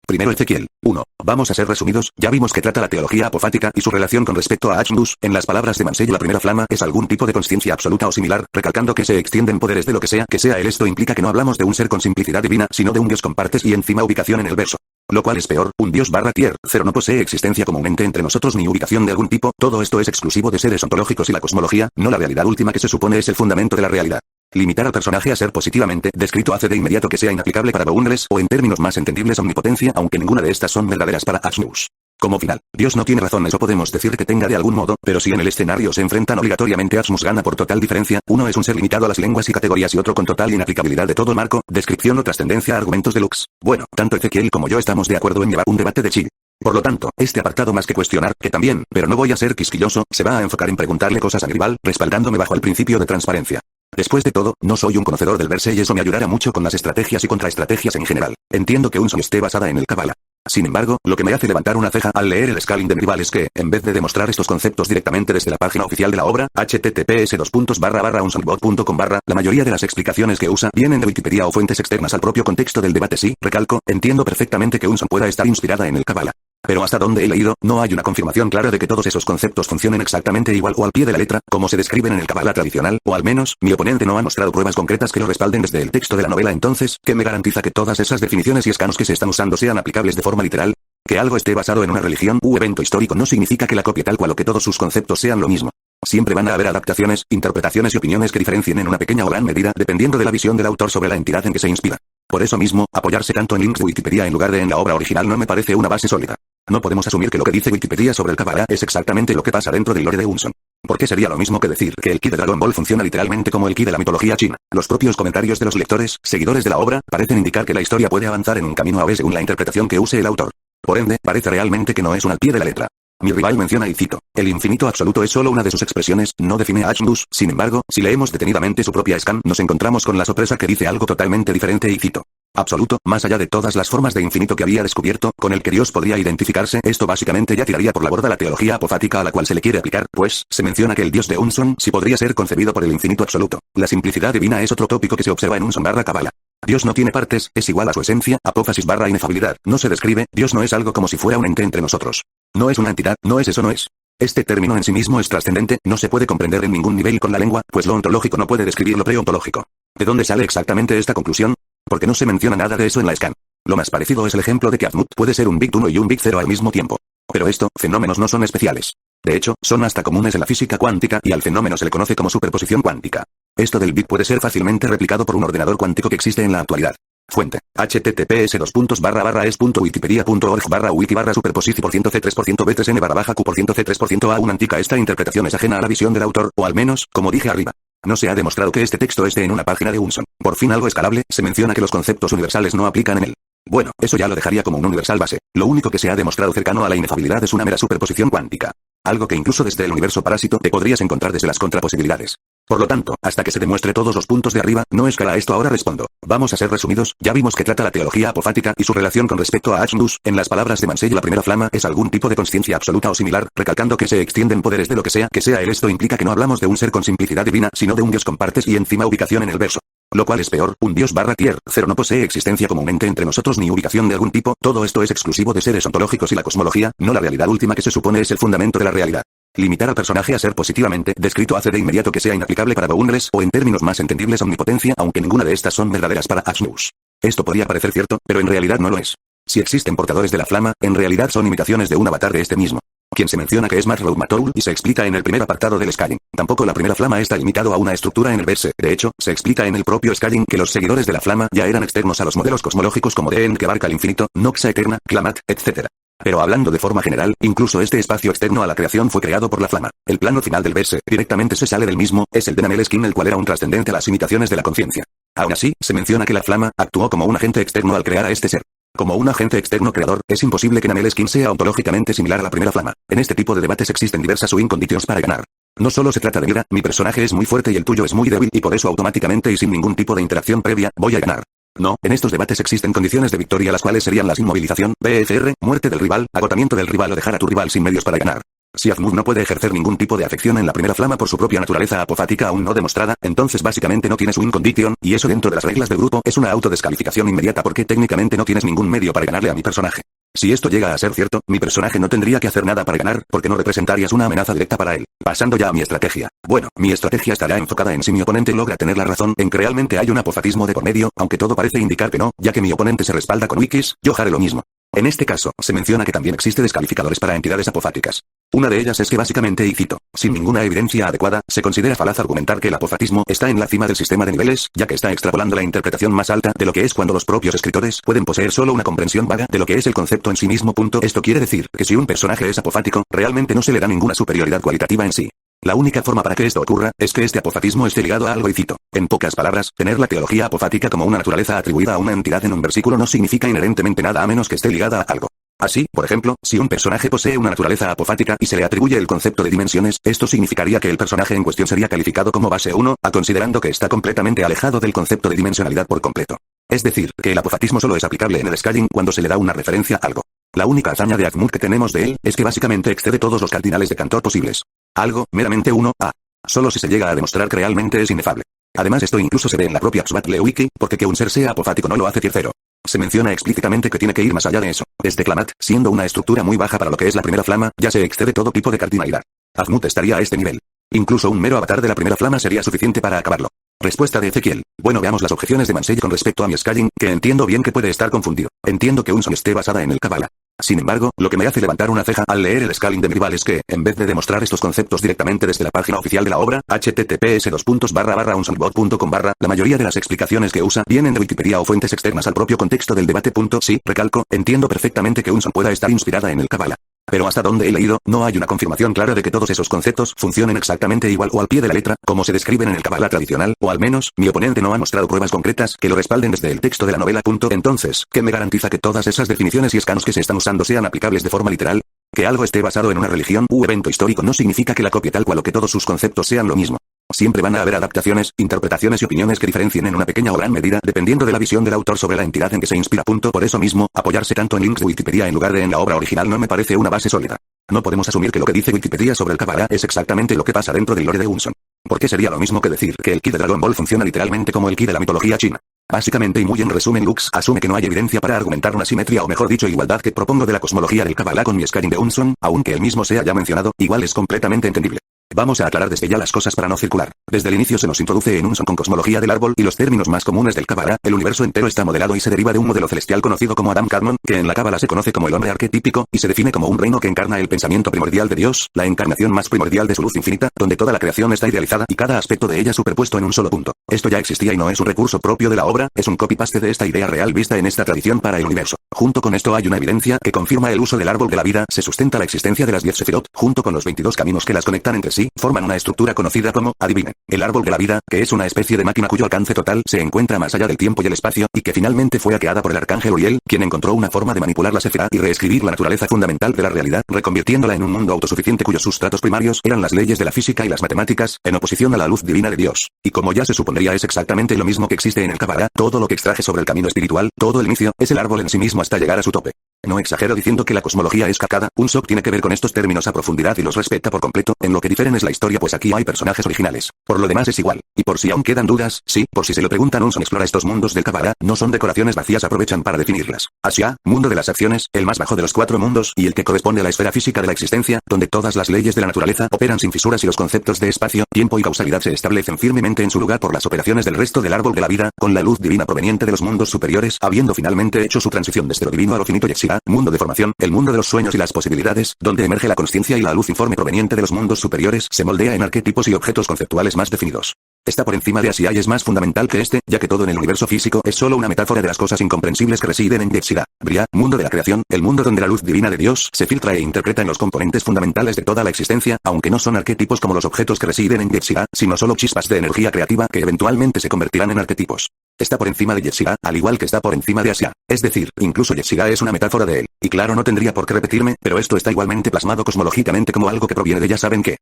Primero Ezequiel 1. Vamos a ser resumidos, ya vimos que trata la teología apofática y su relación con respecto a Ashdus, en las palabras de Mansell la primera flama es algún tipo de conciencia absoluta o similar, recalcando que se extienden poderes de lo que sea él. Esto implica que no hablamos de un ser con simplicidad divina, sino de un Dios con partes y encima ubicación en el verso. Lo cual es peor, un Dios barra tier, 0 no posee existencia como un ente entre nosotros ni ubicación de algún tipo, todo esto es exclusivo de seres ontológicos y la cosmología, no la realidad última que se supone es el fundamento de la realidad. Limitar al personaje a ser positivamente descrito hace de inmediato que sea inaplicable para Boundless o en términos más entendibles omnipotencia, aunque ninguna de estas son verdaderas para Ashdus. Como final, Dios no tiene razón, eso podemos decir que tenga de algún modo, pero si en el escenario se enfrentan obligatoriamente, Asmus gana por total diferencia. Uno es un ser limitado a las lenguas y categorías y otro con total inaplicabilidad de todo marco, descripción o trascendencia a argumentos deluxe. Bueno, tanto Ezequiel como yo estamos de acuerdo en llevar un debate de chill. Por lo tanto, este apartado más que cuestionar, que también, pero no voy a ser quisquilloso, se va a enfocar en preguntarle cosas a mi rival, respaldándome bajo el principio de transparencia. Después de todo, no soy un conocedor del verse y eso me ayudará mucho con las estrategias y contraestrategias en general. Entiendo que Unson esté basada en el Kabbalah. Sin embargo, lo que me hace levantar una ceja al leer el scaling de mi rival es que, en vez de demostrar estos conceptos directamente desde la página oficial de la obra, https://unsonbot.com/, la mayoría de las explicaciones que usa vienen de Wikipedia o fuentes externas al propio contexto del debate. Sí, recalco, entiendo perfectamente que Unson pueda estar inspirada en el Kabbalah. Pero hasta donde he leído, no hay una confirmación clara de que todos esos conceptos funcionen exactamente igual o al pie de la letra, como se describen en el Kabbalah tradicional, o al menos, mi oponente no ha mostrado pruebas concretas que lo respalden desde el texto de la novela. Entonces, ¿qué me garantiza que todas esas definiciones y escanos que se están usando sean aplicables de forma literal? Que algo esté basado en una religión u evento histórico no significa que la copie tal cual o que todos sus conceptos sean lo mismo. Siempre van a haber adaptaciones, interpretaciones y opiniones que diferencien en una pequeña o gran medida, dependiendo de la visión del autor sobre la entidad en que se inspira. Por eso mismo, apoyarse tanto en links de Wikipedia en lugar de en la obra original no me parece una base sólida. No podemos asumir que lo que dice Wikipedia sobre el Kabbalah es exactamente lo que pasa dentro del lore de Unson. Porque sería lo mismo que decir que el ki de Dragon Ball funciona literalmente como el ki de la mitología china. Los propios comentarios de los lectores, seguidores de la obra, parecen indicar que la historia puede avanzar en un camino a B según la interpretación que use el autor. Por ende, parece realmente que no es un al pie de la letra. Mi rival menciona y cito, el infinito absoluto es solo una de sus expresiones, no define a Ashdus. Sin embargo, si leemos detenidamente su propia scan, nos encontramos con la sorpresa que dice algo totalmente diferente y cito. Absoluto, más allá de todas las formas de infinito que había descubierto, con el que Dios podría identificarse, esto básicamente ya tiraría por la borda la teología apofática a la cual se le quiere aplicar, pues, se menciona que el Dios de Unson sí podría ser concebido por el infinito absoluto. La simplicidad divina es otro tópico que se observa en Unson barra Kabbalah. Dios no tiene partes, es igual a su esencia, apófasis barra inefabilidad, no se describe, Dios no es algo como si fuera un ente entre nosotros. No es una entidad, no es eso no es. Este término en sí mismo es trascendente, no se puede comprender en ningún nivel con la lengua, pues lo ontológico no puede describir lo preontológico. ¿De dónde sale exactamente esta conclusión? Porque no se menciona nada de eso en la scan. Lo más parecido es el ejemplo de que Azimuth puede ser un bit 1 y un bit 0 al mismo tiempo. Pero fenómenos no son especiales. De hecho, son hasta comunes en la física cuántica y al fenómeno se le conoce como superposición cuántica. Esto del bit puede ser fácilmente replicado por un ordenador cuántico que existe en la actualidad. Fuente: https://es.wikipedia.org/wiki/superposici%c3%b3n/q%c3%a. Una antica esta interpretación es ajena a la visión del autor, o al menos, como dije arriba. No se ha demostrado que este texto esté en una página de Unson. Por fin algo escalable, se menciona que los conceptos universales no aplican en él. Bueno, eso ya lo dejaría como un universal base. Lo único que se ha demostrado cercano a la inefabilidad es una mera superposición cuántica. Algo que incluso desde el universo parásito te podrías encontrar desde las contraposibilidades. Por lo tanto, hasta que se demuestre todos los puntos de arriba, no escala esto. Ahora respondo. Vamos a ser resumidos, ya vimos que trata la teología apofática y su relación con respecto a Ashdus, en las palabras de Mansell la primera flama es algún tipo de conciencia absoluta o similar, recalcando que se extienden poderes de lo que sea él. Esto implica que no hablamos de un ser con simplicidad divina, sino de un Dios con partes y encima ubicación en el verso. Lo cual es peor, un Dios barra tier, 0 no posee existencia como un ente entre nosotros ni ubicación de algún tipo, todo esto es exclusivo de seres ontológicos y la cosmología, no la realidad última que se supone es el fundamento de la realidad. Limitar al personaje a ser positivamente descrito hace de inmediato que sea inaplicable para Boundless o en términos más entendibles omnipotencia, aunque ninguna de estas son verdaderas para Ashdus. Esto podría parecer cierto, pero en realidad no lo es. Si existen portadores de la flama, en realidad son imitaciones de un avatar de este mismo. Quien se menciona que es Mars Matul y se explica en el primer apartado del scaling. Tampoco la primera flama está limitado a una estructura en el verse. De hecho, se explica en el propio scaling que los seguidores de la flama ya eran externos a los modelos cosmológicos como DN que abarca el infinito, Noxa eterna, Klamat, etc. Pero hablando de forma general, incluso este espacio externo a la creación fue creado por la flama. El plano final del verse, directamente se sale del mismo, es el de Nameleskin, el cual era un trascendente a las imitaciones de la conciencia. Aún así, se menciona que la flama actuó como un agente externo al crear a este ser. Como un agente externo creador, es imposible que Nameleskin sea ontológicamente similar a la primera flama. En este tipo de debates existen diversas win conditions para ganar. No solo se trata de mira, mi personaje es muy fuerte y el tuyo es muy débil y por eso automáticamente y sin ningún tipo de interacción previa, voy a ganar. No, en estos debates existen condiciones de victoria las cuales serían la inmovilización, BFR, muerte del rival, agotamiento del rival o dejar a tu rival sin medios para ganar. Si Azmut no puede ejercer ningún tipo de afección en la primera flama por su propia naturaleza apofática aún no demostrada, entonces básicamente no tienes win condition, y eso dentro de las reglas del grupo es una autodescalificación inmediata porque técnicamente no tienes ningún medio para ganarle a mi personaje. Si esto llega a ser cierto, mi personaje no tendría que hacer nada para ganar, porque no representarías una amenaza directa para él. Pasando ya a mi estrategia. Bueno, mi estrategia estará enfocada en si mi oponente logra tener la razón en que realmente hay un apofatismo de por medio, aunque todo parece indicar que no, ya que mi oponente se respalda con wikis, yo haré lo mismo. En este caso, se menciona que también existe descalificadores para entidades apofáticas. Una de ellas es que básicamente, y cito, sin ninguna evidencia adecuada, se considera falaz argumentar que el apofatismo está en la cima del sistema de niveles, ya que está extrapolando la interpretación más alta de lo que es cuando los propios escritores pueden poseer solo una comprensión vaga de lo que es el concepto en sí mismo. Esto quiere decir que si un personaje es apofático, realmente no se le da ninguna superioridad cualitativa en sí. La única forma para que esto ocurra es que este apofatismo esté ligado a algo, y cito. En pocas palabras, tener la teología apofática como una naturaleza atribuida a una entidad en un versículo no significa inherentemente nada a menos que esté ligada a algo. Así, por ejemplo, si un personaje posee una naturaleza apofática y se le atribuye el concepto de dimensiones, esto significaría que el personaje en cuestión sería calificado como base 1, considerando que está completamente alejado del concepto de dimensionalidad por completo. Es decir, que el apofatismo solo es aplicable en el scaling cuando se le da una referencia a algo. La única hazaña de Azmut que tenemos de él es que básicamente excede todos los cardinales de Cantor posibles. Algo, meramente 1A. Solo si se llega a demostrar que realmente es inefable. Además, esto incluso se ve en la propia Xbattle Wiki, porque que un ser sea apofático no lo hace tier 0. Se menciona explícitamente que tiene que ir más allá de eso. Desde Clamat, siendo una estructura muy baja para lo que es la primera flama, ya se excede todo tipo de cardinalidad. Azmut estaría a este nivel. Incluso un mero avatar de la primera flama sería suficiente para acabarlo. Respuesta de Ezequiel. Bueno, veamos las objeciones de Mansell con respecto a mi scaling, que entiendo bien que puede estar confundido. Entiendo que Unson esté basada en el Kabbalah. Sin embargo, lo que me hace levantar una ceja al leer el scaling de mi rival es que, en vez de demostrar estos conceptos directamente desde la página oficial de la obra, https://unsonbot.com/, la mayoría de las explicaciones que usa vienen de Wikipedia o fuentes externas al propio contexto del debate. Sí, recalco, entiendo perfectamente que Unson pueda estar inspirada en el Kabbalah. Pero hasta donde he leído, no hay una confirmación clara de que todos esos conceptos funcionen exactamente igual o al pie de la letra, como se describen en el Kabbalah tradicional, o al menos, mi oponente no ha mostrado pruebas concretas que lo respalden desde el texto de la novela. Entonces, ¿qué me garantiza que todas esas definiciones y escanos que se están usando sean aplicables de forma literal? Que algo esté basado en una religión u evento histórico no significa que la copie tal cual o que todos sus conceptos sean lo mismo. Siempre van a haber adaptaciones, interpretaciones y opiniones que diferencien en una pequeña o gran medida, dependiendo de la visión del autor sobre la entidad en que se inspira. Por eso mismo, apoyarse tanto en links de Wikipedia en lugar de en la obra original no me parece una base sólida. No podemos asumir que lo que dice Wikipedia sobre el Kabbalah es exactamente lo que pasa dentro del lore de Unson. Porque sería lo mismo que decir que el ki de Dragon Ball funciona literalmente como el ki de la mitología china. Básicamente y muy en resumen, Lux asume que no hay evidencia para argumentar una simetría o mejor dicho igualdad que propongo de la cosmología del Kabbalah con mi scaling de Unson, aunque el mismo sea ya mencionado, igual es completamente entendible. Vamos a aclarar desde ya las cosas para no circular. Desde el inicio se nos introduce en Unson con cosmología del árbol y los términos más comunes del Kabbalah. El universo entero está modelado y se deriva de un modelo celestial conocido como Adam Kadmon, que en la Kabbalah se conoce como el hombre arquetípico, y se define como un reino que encarna el pensamiento primordial de Dios, la encarnación más primordial de su luz infinita, donde toda la creación está idealizada y cada aspecto de ella superpuesto en un solo punto. Esto ya existía y no es un recurso propio de la obra, es un copy-paste de esta idea real vista en esta tradición para el universo. Junto con esto hay una evidencia que confirma el uso del árbol de la vida, se sustenta la existencia de las 10 Sefirot, junto con los 22 caminos que las conectan entre sí, forman una estructura conocida como, adivinen, el árbol de la vida, que es una especie de máquina cuyo alcance total se encuentra más allá del tiempo y el espacio, y que finalmente fue hackeada por el arcángel Uriel, quien encontró una forma de manipular la Sefirá y reescribir la naturaleza fundamental de la realidad, reconvirtiéndola en un mundo autosuficiente cuyos sustratos primarios eran las leyes de la física y las matemáticas, en oposición a la luz divina de Dios. Y como ya se supondría es exactamente lo mismo que existe en el Kabbalah, todo lo que extraje sobre el camino espiritual, todo el inicio, es el árbol en sí mismo hasta llegar a su tope. No exagero diciendo que la cosmología es cacada, Unson tiene que ver con estos términos a profundidad y los respeta por completo, en lo que difieren es la historia pues aquí hay personajes originales. Por lo demás es igual. Y por si aún quedan dudas, sí, por si se lo preguntan, Unson explora estos mundos del Kabbalah, no son decoraciones vacías, aprovechan para definirlas. Asia, mundo de las acciones, el más bajo de los 4 mundos y el que corresponde a la esfera física de la existencia, donde todas las leyes de la naturaleza operan sin fisuras y los conceptos de espacio, tiempo y causalidad se establecen firmemente en su lugar por las operaciones del resto del árbol de la vida, con la luz divina proveniente de los mundos superiores, habiendo finalmente hecho su transición desde lo divino a lo finito y Yetzirah, mundo de formación, el mundo de los sueños y las posibilidades, donde emerge la consciencia y la luz informe proveniente de los mundos superiores, se moldea en arquetipos y objetos conceptuales más definidos. Está por encima de Asia y es más fundamental que este, ya que todo en el universo físico es solo una metáfora de las cosas incomprensibles que residen en Yetzirah, Briah, mundo de la creación, el mundo donde la luz divina de Dios se filtra e interpreta en los componentes fundamentales de toda la existencia, aunque no son arquetipos como los objetos que residen en Yetzirah, sino solo chispas de energía creativa que eventualmente se convertirán en arquetipos. Está por encima de Yetzirah, al igual que está por encima de Asia. Es decir, incluso Yetzirah es una metáfora de él. Y claro, no tendría por qué repetirme, pero esto está igualmente plasmado cosmológicamente como algo que proviene de ya saben qué.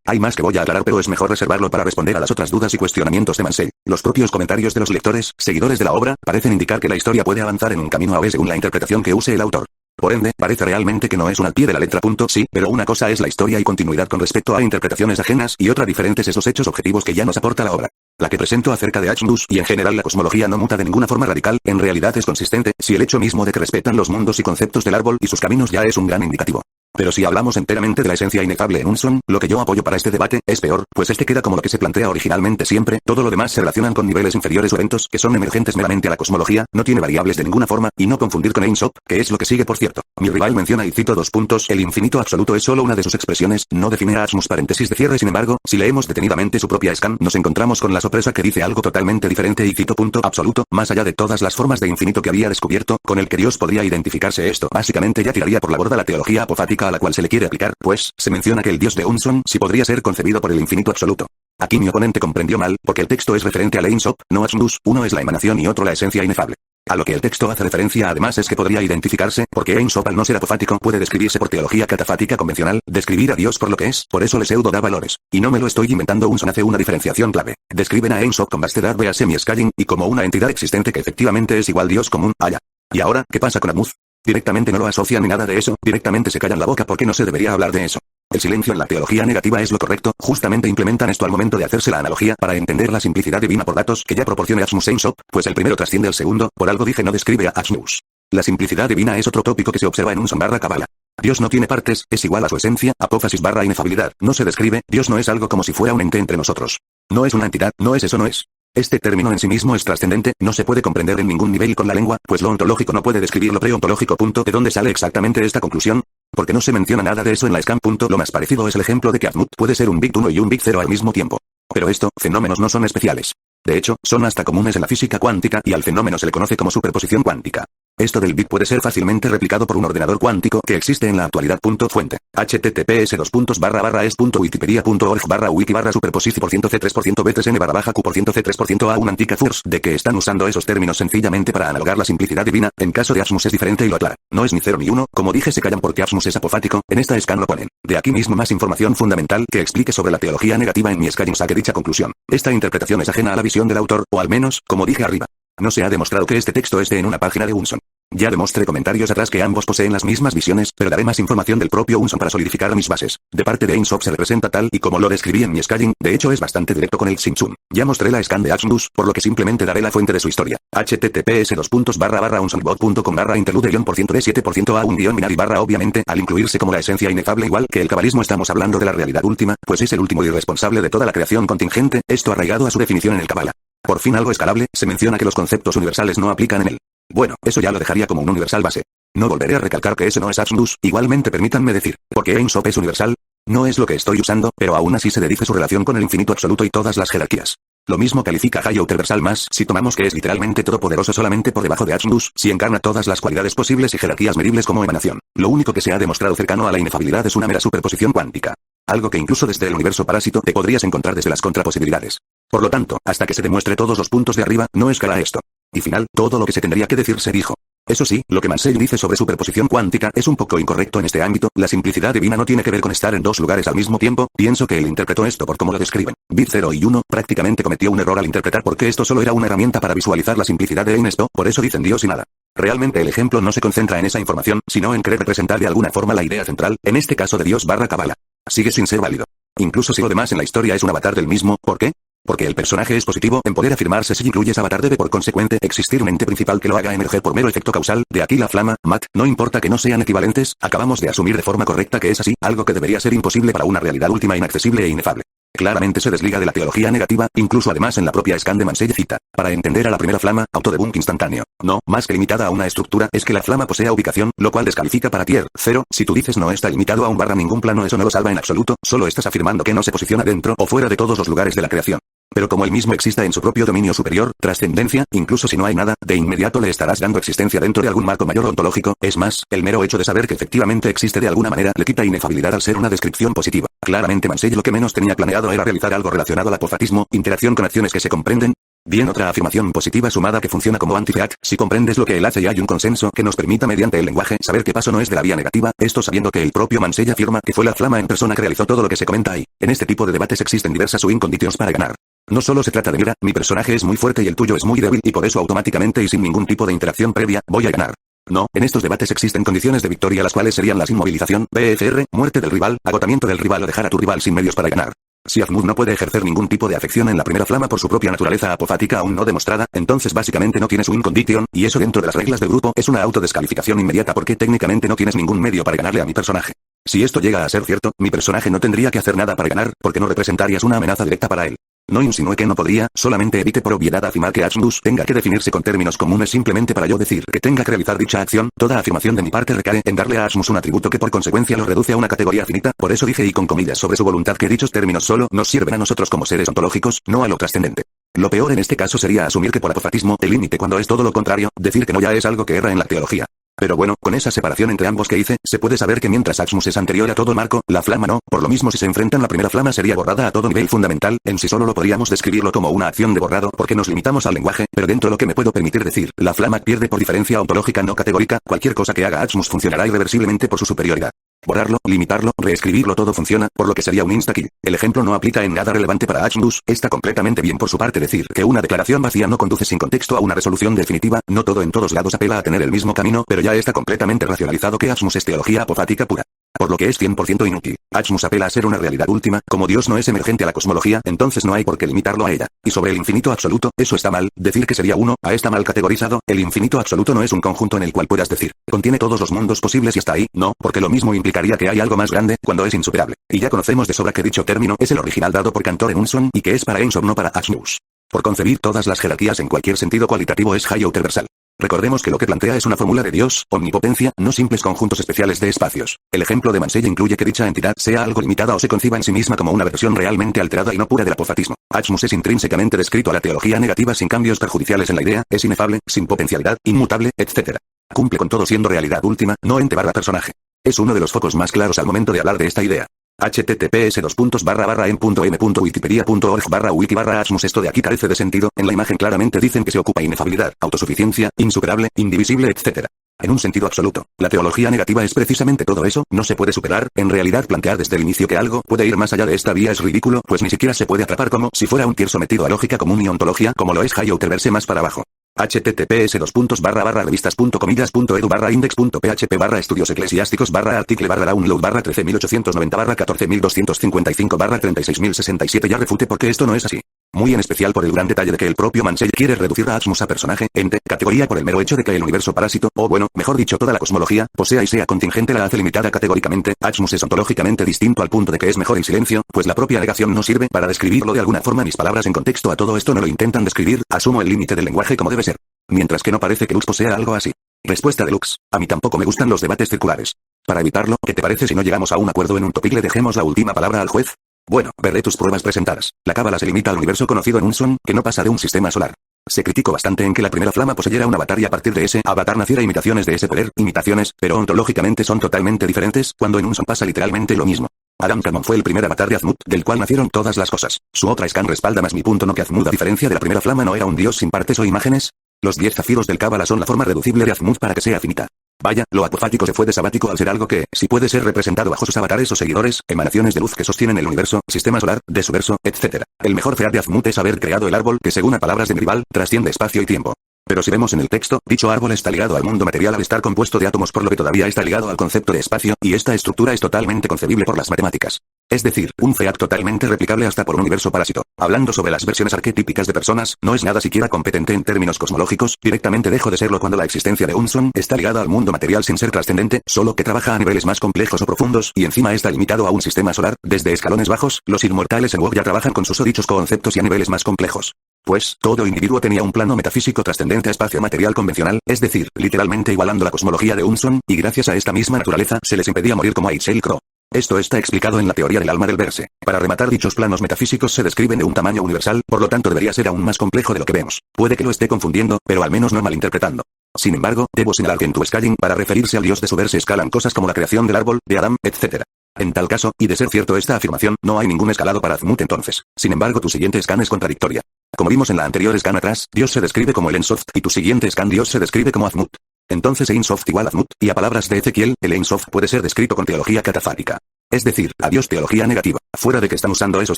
Hay más que voy a aclarar, pero es mejor reservarlo para responder a las otras dudas y cuestionamientos de Mansell. Los propios comentarios de los lectores, seguidores de la obra, parecen indicar que la historia puede avanzar en un camino A o B según la interpretación que use el autor. Por ende, parece realmente que no es un al pie de la letra. Sí, pero una cosa es la historia y continuidad con respecto a interpretaciones ajenas y otra diferentes es los hechos objetivos que ya nos aporta la obra. La que presento acerca de Asmodus y en general la cosmología no muta de ninguna forma radical, en realidad es consistente, si el hecho mismo de que respetan los mundos y conceptos del árbol y sus caminos ya es un gran indicativo. Pero si hablamos enteramente de la esencia inefable en Unson, lo que yo apoyo para este debate es peor, pues este queda como lo que se plantea originalmente siempre, todo lo demás se relacionan con niveles inferiores o eventos que son emergentes meramente a la cosmología, no tiene variables de ninguna forma, y no confundir con Ein Sof, que es lo que sigue por cierto. Mi rival menciona y cito dos puntos, el infinito absoluto es solo una de sus expresiones, no define a Asmus paréntesis de cierre sin embargo, si leemos detenidamente su propia scan, nos encontramos con la sorpresa que dice algo totalmente diferente y cito punto absoluto, más allá de todas las formas de infinito que había descubierto, con el que Dios podría identificarse esto, básicamente ya tiraría por la borda la teología apofática a la cual se le quiere aplicar. Pues, se menciona que el dios de Unson sí podría ser concebido por el infinito absoluto. Aquí mi oponente comprendió mal, porque el texto es referente a Ein Sof, no Asmodus, uno es la emanación y otro la esencia inefable. A lo que el texto hace referencia además es que podría identificarse, porque Ein Sof al no ser apofático puede describirse por teología catafática convencional, describir a Dios por lo que es, por eso le pseudo da valores. Y no me lo estoy inventando, Unson hace una diferenciación clave. Describen a Ein Sof con vastedad vea semi-scaling, y como una entidad existente que efectivamente es igual Dios común, allá. ¿Y ahora, qué pasa con Amuz? Directamente no lo asocian ni nada de eso, directamente se callan la boca porque no se debería hablar de eso. El silencio en la teología negativa es lo correcto, justamente implementan esto al momento de hacerse la analogía para entender la simplicidad divina por datos que ya proporcione Asmus Ein Sof, pues el primero trasciende al segundo, por algo dije no describe a Asmus. La simplicidad divina es otro tópico que se observa en Unson barra Kabbalah. Dios no tiene partes, es igual a su esencia, apófasis barra inefabilidad, no se describe, Dios no es algo como si fuera un ente entre nosotros. No es una entidad, no es eso no es. Este término en sí mismo es trascendente, no se puede comprender en ningún nivel con la lengua, pues lo ontológico no puede describir lo preontológico. ¿De dónde sale exactamente esta conclusión? Porque no se menciona nada de eso en la scan. Lo más parecido es el ejemplo de que Atzmut puede ser un bit 1 y un bit 0 al mismo tiempo. Pero fenómenos no son especiales. De hecho, son hasta comunes en la física cuántica y al fenómeno se le conoce como superposición cuántica. Esto del bit puede ser fácilmente replicado por un ordenador cuántico que existe en la actualidad. Fuente. https://es.wikipedia.org/wiki/superposición%c3%b3n/q%c3%a una antica furs de que están usando esos términos sencillamente para analogar la simplicidad divina. En caso de Asmus es diferente y lo aclara. No es ni 0 ni 1, como dije se callan porque Asmus es apofático, en esta scan lo ponen. De aquí mismo más información fundamental que explique sobre la teología negativa en mi scan saque dicha conclusión. Esta interpretación es ajena a la visión del autor, o al menos, como dije arriba. No se ha demostrado que este texto esté en una página de Unson. Ya demostré comentarios atrás que ambos poseen las mismas visiones, pero daré más información del propio Unson para solidificar mis bases. De parte de Ein Sof se representa tal y como lo describí en mi scanning, de hecho es bastante directo con el Xinchun. Ya mostré la scan de Asmodus, por lo que simplemente daré la fuente de su historia. https://unsonbot.com/interlude-%d7%a1-binary/ obviamente, al incluirse como la esencia inefable igual que el cabalismo estamos hablando de la realidad última, pues es el último y responsable de toda la creación contingente, esto arraigado a su definición en el Kabbalah. Por fin algo escalable, se menciona que los conceptos universales no aplican en él. Bueno, eso ya lo dejaría como un universal base. No volveré a recalcar que ese no es Asmodus, igualmente permítanme decir, ¿por qué Ein Sof es universal? No es lo que estoy usando, pero aún así se dedice su relación con el infinito absoluto y todas las jerarquías. Lo mismo califica a Hayao Universal más, si tomamos que es literalmente todopoderoso solamente por debajo de Asmodus, si encarna todas las cualidades posibles y jerarquías medibles como emanación. Lo único que se ha demostrado cercano a la inefabilidad es una mera superposición cuántica. Algo que incluso desde el universo parásito te podrías encontrar desde las contraposibilidades. Por lo tanto, hasta que se demuestre todos los puntos de arriba, no escala esto. Y final, todo lo que se tendría que decir se dijo. Eso sí, lo que Mansell dice sobre superposición cuántica es un poco incorrecto en este ámbito, la simplicidad divina no tiene que ver con estar en dos lugares al mismo tiempo, pienso que él interpretó esto por cómo lo describen. Bit 0 y 1, prácticamente cometió un error al interpretar porque esto solo era una herramienta para visualizar la simplicidad de esto, por eso dicen Dios y nada. Realmente el ejemplo no se concentra en esa información, sino en querer representar de alguna forma la idea central, en este caso de Dios barra Kabbalah. Sigue sin ser válido. Incluso si lo demás en la historia es un avatar del mismo, ¿por qué? Porque el personaje es positivo, en poder afirmarse si incluyes avatar debe por consecuente existir un ente principal que lo haga emerger por mero efecto causal, de aquí la flama, Matt, no importa que no sean equivalentes, acabamos de asumir de forma correcta que es así, algo que debería ser imposible para una realidad última inaccesible e inefable. Claramente se desliga de la teología negativa, incluso además en la propia scan de Mansell cita, para entender a la primera flama, autodebunk instantáneo. No, más que limitada a una estructura, es que la flama posea ubicación, lo cual descalifica para tier 0, si tú dices no está limitado a un barra ningún plano eso no lo salva en absoluto, solo estás afirmando que no se posiciona dentro o fuera de todos los lugares de la creación. Pero como él mismo exista en su propio dominio superior, trascendencia, incluso si no hay nada, de inmediato le estarás dando existencia dentro de algún marco mayor ontológico, es más, el mero hecho de saber que efectivamente existe de alguna manera le quita inefabilidad al ser una descripción positiva. Claramente Mansell lo que menos tenía planeado era realizar algo relacionado al apofatismo, interacción con acciones que se comprenden. Bien, otra afirmación positiva sumada que funciona como anti-feat, si comprendes lo que él hace y hay un consenso que nos permita mediante el lenguaje saber qué paso no es de la vía negativa, esto sabiendo que el propio Mansell afirma que fue la flama en persona que realizó todo lo que se comenta ahí. En este tipo de debates existen diversas win conditions para ganar. No solo se trata de mira, mi personaje es muy fuerte y el tuyo es muy débil y por eso automáticamente y sin ningún tipo de interacción previa, voy a ganar. No, en estos debates existen condiciones de victoria las cuales serían la inmovilización, BFR, muerte del rival, agotamiento del rival o dejar a tu rival sin medios para ganar. Si Aphmut no puede ejercer ningún tipo de afección en la primera flama por su propia naturaleza apofática aún no demostrada, entonces básicamente no tienes win condition, y eso dentro de las reglas del grupo es una autodescalificación inmediata porque técnicamente no tienes ningún medio para ganarle a mi personaje. Si esto llega a ser cierto, mi personaje no tendría que hacer nada para ganar, porque no representarías una amenaza directa para él. No insinúe que no podría, solamente evite por obviedad afirmar que Aphmut tenga que definirse con términos comunes simplemente para yo decir que tenga que realizar dicha acción. Toda afirmación de mi parte recae en darle a Aphmut un atributo que por consecuencia lo reduce a una categoría finita, por eso dije y con comillas sobre su voluntad que dichos términos solo nos sirven a nosotros como seres ontológicos, no a lo trascendente. Lo peor en este caso sería asumir que por apofatismo el límite cuando es todo lo contrario, decir que no ya es algo que erra en la teología. Pero bueno, con esa separación entre ambos que hice, se puede saber que mientras Aphmut es anterior a todo el marco, la flama no, por lo mismo si se enfrentan la primera flama sería borrada a todo nivel fundamental, en sí solo lo podríamos describirlo como una acción de borrado porque nos limitamos al lenguaje, pero dentro de lo que me puedo permitir decir, la flama pierde por diferencia ontológica no categórica, cualquier cosa que haga Aphmut funcionará irreversiblemente por su superioridad. Borrarlo, limitarlo, reescribirlo todo funciona, por lo que sería un insta-kill. El ejemplo no aplica en nada relevante para Aphmut, está completamente bien por su parte decir que una declaración vacía no conduce sin contexto a una resolución definitiva, no todo en todos lados apela a tener el mismo camino, pero ya está completamente racionalizado que Aphmut es teología apofática pura. Por lo que es 100% inútil. Aphmut apela a ser una realidad última, como Dios no es emergente a la cosmología, entonces no hay por qué limitarlo a ella. Y sobre el infinito absoluto, eso está mal, decir que sería uno, está mal categorizado, el infinito absoluto no es un conjunto en el cual puedas decir, contiene todos los mundos posibles y hasta ahí, no, porque lo mismo implicaría que hay algo más grande, cuando es insuperable. Y ya conocemos de sobra que dicho término es el original dado por Cantor en Unson, y que es para Ensor no para Aphmut. Por concebir todas las jerarquías en cualquier sentido cualitativo es high universal. Recordemos que lo que plantea es una fórmula de Dios, omnipotencia, no simples conjuntos especiales de espacios. El ejemplo de Mansell incluye que dicha entidad sea algo limitada o se conciba en sí misma como una versión realmente alterada y no pura del apofatismo. Aphmut es intrínsecamente descrito a la teología negativa sin cambios perjudiciales en la idea, es inefable, sin potencialidad, inmutable, etc. Cumple con todo siendo realidad última, no ente / personaje. Es uno de los focos más claros al momento de hablar de esta idea. https://em.wikipedia.org/wiki/Aphmut. Esto de aquí carece de sentido, en la imagen claramente dicen que se ocupa inefabilidad, autosuficiencia, insuperable, indivisible, etc. En un sentido absoluto, la teología negativa es precisamente todo eso, no se puede superar, en realidad plantear desde el inicio que algo puede ir más allá de esta vía es ridículo, pues ni siquiera se puede atrapar como si fuera un tier sometido a lógica común y ontología como lo es Higher verse más para abajo. https://revistas.comillas.edu/index.php /estudios-eclesiásticos/article/download /13250-14255-36067 Ya refute porque esto no es así. Muy en especial por el gran detalle de que el propio Mansell quiere reducir a Aphmut a personaje, ente, categoría por el mero hecho de que el universo parásito, o bueno, mejor dicho toda la cosmología, posea y sea contingente la hace limitada categóricamente. Aphmut es ontológicamente distinto al punto de que es mejor en silencio, pues la propia negación no sirve para describirlo de alguna forma. Mis palabras en contexto a todo esto no lo intentan describir, asumo el límite del lenguaje como debe ser. Mientras que no parece que Lux posea algo así. Respuesta de Lux: a mí tampoco me gustan los debates circulares. Para evitarlo, ¿qué te parece si no llegamos a un acuerdo en un topic le dejemos la última palabra al juez? Bueno, veré tus pruebas presentadas. La cábala se limita al universo conocido en Unson, que no pasa de un sistema solar. Se criticó bastante en que la primera flama poseyera un avatar y a partir de ese avatar naciera imitaciones de ese poder, imitaciones, pero ontológicamente son totalmente diferentes, cuando en Unson pasa literalmente lo mismo. Adam Kadmon fue el primer avatar de Aphmut, del cual nacieron todas las cosas. Su otra scan respalda más mi punto, no que Aphmut a diferencia de la primera flama no era un dios sin partes o imágenes. Los 10 zafiros del cábala son la forma reducible de Aphmut para que sea finita. Vaya, lo apofático se fue de sabático al ser algo que, si puede ser representado bajo sus avatares o seguidores, emanaciones de luz que sostienen el universo, sistema solar, de su verso, etc. El mejor feat de Aphmut es haber creado el árbol que según a palabras de mi rival, trasciende espacio y tiempo. Pero si vemos en el texto, dicho árbol está ligado al mundo material al estar compuesto de átomos por lo que todavía está ligado al concepto de espacio, y esta estructura es totalmente concebible por las matemáticas. Es decir, un feat totalmente replicable hasta por un universo parásito. Hablando sobre las versiones arquetípicas de personas, no es nada siquiera competente en términos cosmológicos, directamente dejo de serlo cuando la existencia de Unson está ligada al mundo material sin ser trascendente, solo que trabaja a niveles más complejos o profundos, y encima está limitado a un sistema solar, desde escalones bajos, los inmortales en WoW ya trabajan con sus dichos conceptos y a niveles más complejos. Pues, todo individuo tenía un plano metafísico trascendente a espacio material convencional, es decir, literalmente igualando la cosmología de Unson, y gracias a esta misma naturaleza, se les impedía morir como a Itzel Crow. Esto está explicado en la teoría del alma del verse. Para rematar, dichos planos metafísicos se describen de un tamaño universal, por lo tanto debería ser aún más complejo de lo que vemos. Puede que lo esté confundiendo, pero al menos no malinterpretando. Sin embargo, debo señalar que en tu scaling, para referirse al dios de su verse escalan cosas como la creación del árbol, de Adán, etc. En tal caso, y de ser cierto esta afirmación, no hay ningún escalado para Aphmut entonces. Sin embargo, tu siguiente scan es contradictoria. Como vimos en la anterior scan atrás, Dios se describe como el Ensoft, y tu siguiente scan Dios se describe como Aphmut. Entonces Ensoft igual Aphmut, y a palabras de Ezequiel, el Ensoft puede ser descrito con teología catafática. Es decir, adiós teología negativa. Fuera de que están usando esos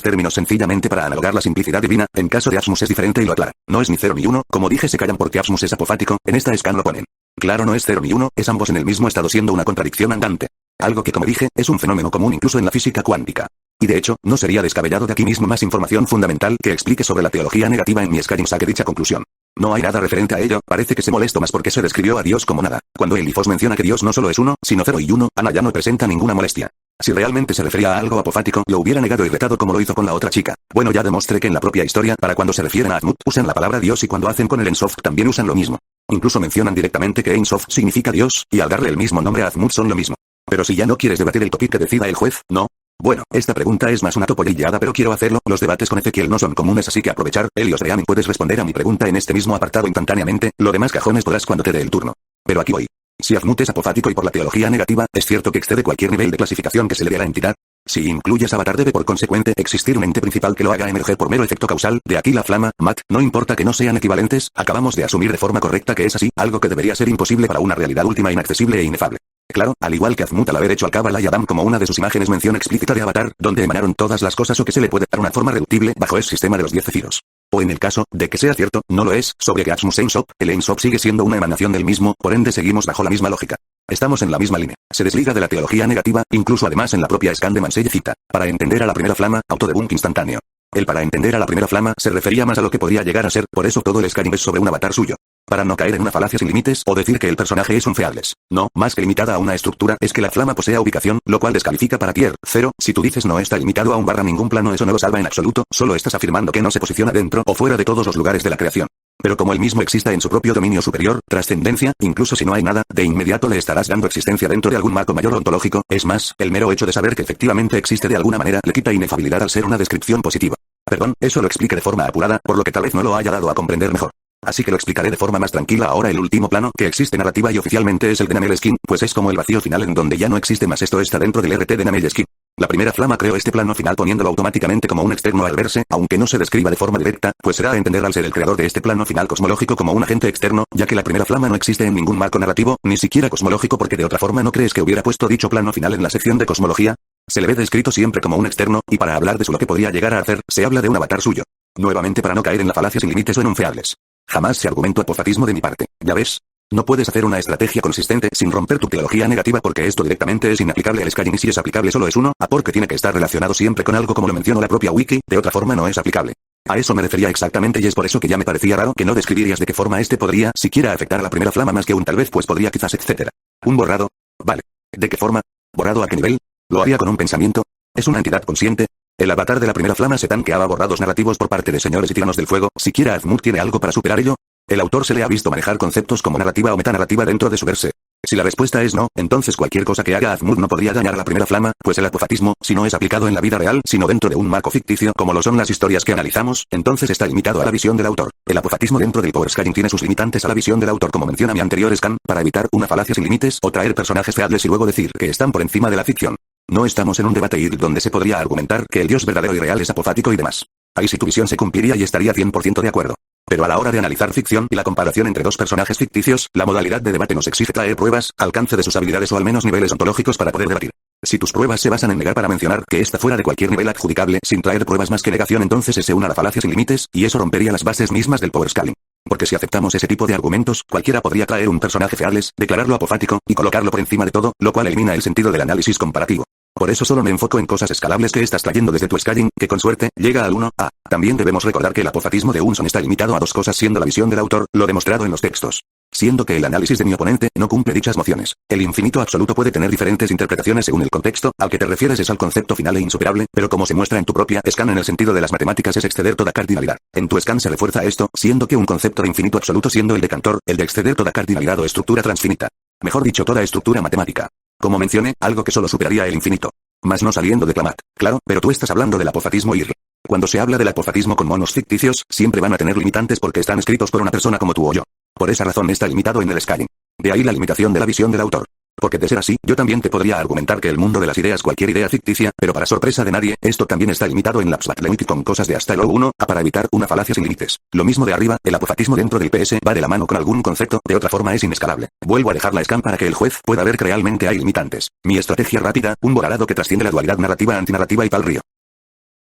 términos sencillamente para analogar la simplicidad divina, en caso de Asmus es diferente y lo aclara. No es ni 0 ni 1, como dije se callan porque Asmus es apofático, en esta scan lo ponen. Claro, no es 0 ni 1, es ambos en el mismo estado siendo una contradicción andante. Algo que como dije, es un fenómeno común incluso en la física cuántica. Y de hecho, no sería descabellado de aquí mismo más información fundamental que explique sobre la teología negativa en mi Skyrim saque dicha conclusión. No hay nada referente a ello, parece que se molestó más porque se describió a Dios como nada. Cuando Elifos menciona que Dios no solo es uno, sino 0 y 1, Ana ya no presenta ninguna molestia. Si realmente se refería a algo apofático, lo hubiera negado y retado como lo hizo con la otra chica. Bueno, ya demostré que en la propia historia, para cuando se refieren a Azmut, usan la palabra Dios y cuando hacen con el Ensoft también usan lo mismo. Incluso mencionan directamente que Ensoft significa Dios, y al darle el mismo nombre a Azmut son lo mismo. Pero si ya no quieres debatir el topic que decida el juez, ¿no? Bueno, esta pregunta es más una topollillada pero quiero hacerlo, los debates con Ezequiel no son comunes así que aprovechar, Helios Reami puedes responder a mi pregunta en este mismo apartado instantáneamente, lo demás cajones podrás cuando te dé el turno. Pero aquí voy. Si Azmut es apofático y por la teología negativa, ¿es cierto que excede cualquier nivel de clasificación que se le dé a la entidad? Si incluyes avatar debe por consecuente existir un ente principal que lo haga emerger por mero efecto causal, de aquí la flama, Matt, no importa que no sean equivalentes, acabamos de asumir de forma correcta que es así, algo que debería ser imposible para una realidad última inaccesible e inefable. Claro, al igual que Azmut al haber hecho al Kabbalah y Adam como una de sus imágenes mención explícita de avatar, donde emanaron todas las cosas o que se le puede dar una forma reductible bajo el sistema de los 10 cefiros. O en el caso de que sea cierto, no lo es, sobre que Asmus Ein-Sof, el Ein-Sof sigue siendo una emanación del mismo, por ende seguimos bajo la misma lógica. Estamos en la misma línea. Se desliga de la teología negativa, incluso además en la propia scan de Mansell cita, para entender a la primera flama, autodebunk instantáneo. El para entender a la primera flama se refería más a lo que podría llegar a ser, por eso todo el Skyrim es sobre un avatar suyo. Para no caer en una falacia sin límites o decir que el personaje es un feables. No, más que limitada a una estructura es que la flama posea ubicación, lo cual descalifica para tier 0. Si tú dices no está limitado a un barra ningún plano eso no lo salva en absoluto, solo estás afirmando que no se posiciona dentro o fuera de todos los lugares de la creación. Pero como él mismo exista en su propio dominio superior, trascendencia, incluso si no hay nada, de inmediato le estarás dando existencia dentro de algún marco mayor ontológico, es más, el mero hecho de saber que efectivamente existe de alguna manera le quita inefabilidad al ser una descripción positiva. Perdón, eso lo explique de forma apurada, por lo que tal vez no lo haya dado a comprender mejor. Así que lo explicaré de forma más tranquila ahora el último plano que existe narrativa y oficialmente es el de Namel Skin, pues es como el vacío final en donde ya no existe más esto está dentro del RT de Namel Skin. La primera flama creó este plano final poniéndolo automáticamente como un externo al verse, aunque no se describa de forma directa, pues será a entender al ser el creador de este plano final cosmológico como un agente externo, ya que la primera flama no existe en ningún marco narrativo, ni siquiera cosmológico porque de otra forma no crees que hubiera puesto dicho plano final en la sección de cosmología. Se le ve descrito siempre como un externo, y para hablar de lo que podría llegar a hacer, se habla de un avatar suyo. Nuevamente para no caer en la falacia sin límites o en un feables. Jamás se argumentó apofatismo de mi parte, ¿ya ves? No puedes hacer una estrategia consistente sin romper tu teología negativa porque esto directamente es inaplicable al Skyrim y si es aplicable solo es uno, a porque tiene que estar relacionado siempre con algo como lo mencionó la propia wiki, de otra forma no es aplicable. A eso me refería exactamente y es por eso que ya me parecía raro que no describirías de qué forma este podría siquiera afectar a la primera flama más que un tal vez pues podría quizás etcétera. Un borrado. Vale. ¿De qué forma? ¿Borrado a qué nivel? ¿Lo haría con un pensamiento? ¿Es una entidad consciente? El avatar de la primera flama se tanqueaba borrados narrativos por parte de señores y tiranos del fuego, ¿siquiera Azmut tiene algo para superar ello? El autor se le ha visto manejar conceptos como narrativa o metanarrativa dentro de su verse. Si la respuesta es no, entonces cualquier cosa que haga Azmut no podría dañar a la primera flama, pues el apofatismo, si no es aplicado en la vida real, sino dentro de un marco ficticio como lo son las historias que analizamos, entonces está limitado a la visión del autor. El apofatismo dentro del Power Skyrim tiene sus limitantes a la visión del autor como menciona mi anterior scan, para evitar una falacia sin límites o traer personajes feables y luego decir que están por encima de la ficción. No estamos en un debate donde se podría argumentar que el dios verdadero y real es apofático y demás. Ahí sí tu visión se cumpliría y estaría 100% de acuerdo. Pero a la hora de analizar ficción y la comparación entre dos personajes ficticios, la modalidad de debate nos exige traer pruebas, alcance de sus habilidades o al menos niveles ontológicos para poder debatir. Si tus pruebas se basan en negar para mencionar que está fuera de cualquier nivel adjudicable sin traer pruebas más que negación entonces se une a la falacia sin límites, y eso rompería las bases mismas del Power Scaling. Porque si aceptamos ese tipo de argumentos, cualquiera podría traer un personaje feables, declararlo apofático, y colocarlo por encima de todo, lo cual elimina el sentido del análisis comparativo. Por eso solo me enfoco en cosas escalables que estás trayendo desde tu Skyrim, que con suerte, llega al 1A. También debemos recordar que el apofatismo de Unson está limitado a dos cosas siendo la visión del autor, lo demostrado en los textos. Siendo que el análisis de mi oponente no cumple dichas nociones. El infinito absoluto puede tener diferentes interpretaciones según el contexto, al que te refieres es al concepto final e insuperable, pero como se muestra en tu propia scan en el sentido de las matemáticas es exceder toda cardinalidad. En tu scan se refuerza esto, siendo que un concepto de infinito absoluto siendo el de Cantor, el de exceder toda cardinalidad o estructura transfinita. Mejor dicho toda estructura matemática. Como mencioné, algo que solo superaría el infinito. Más no saliendo de Clamat. Claro, pero tú estás hablando del apofatismo IR. Cuando se habla del apofatismo con monos ficticios, siempre van a tener limitantes porque están escritos por una persona como tú o yo. Por esa razón está limitado en el Skyrim. De ahí la limitación de la visión del autor. Porque de ser así, yo también te podría argumentar que el mundo de las ideas, cualquier idea ficticia, pero para sorpresa de nadie, esto también está limitado en la Abstract Limit con cosas de hasta el O1, para evitar una falacia sin límites. Lo mismo de arriba, el apofatismo dentro del PS va de la mano con algún concepto, de otra forma es inescalable. Vuelvo a dejar la scan para que el juez pueda ver que realmente hay limitantes. Mi estrategia rápida, un borrado que trasciende la dualidad narrativa antinarrativa y tal río.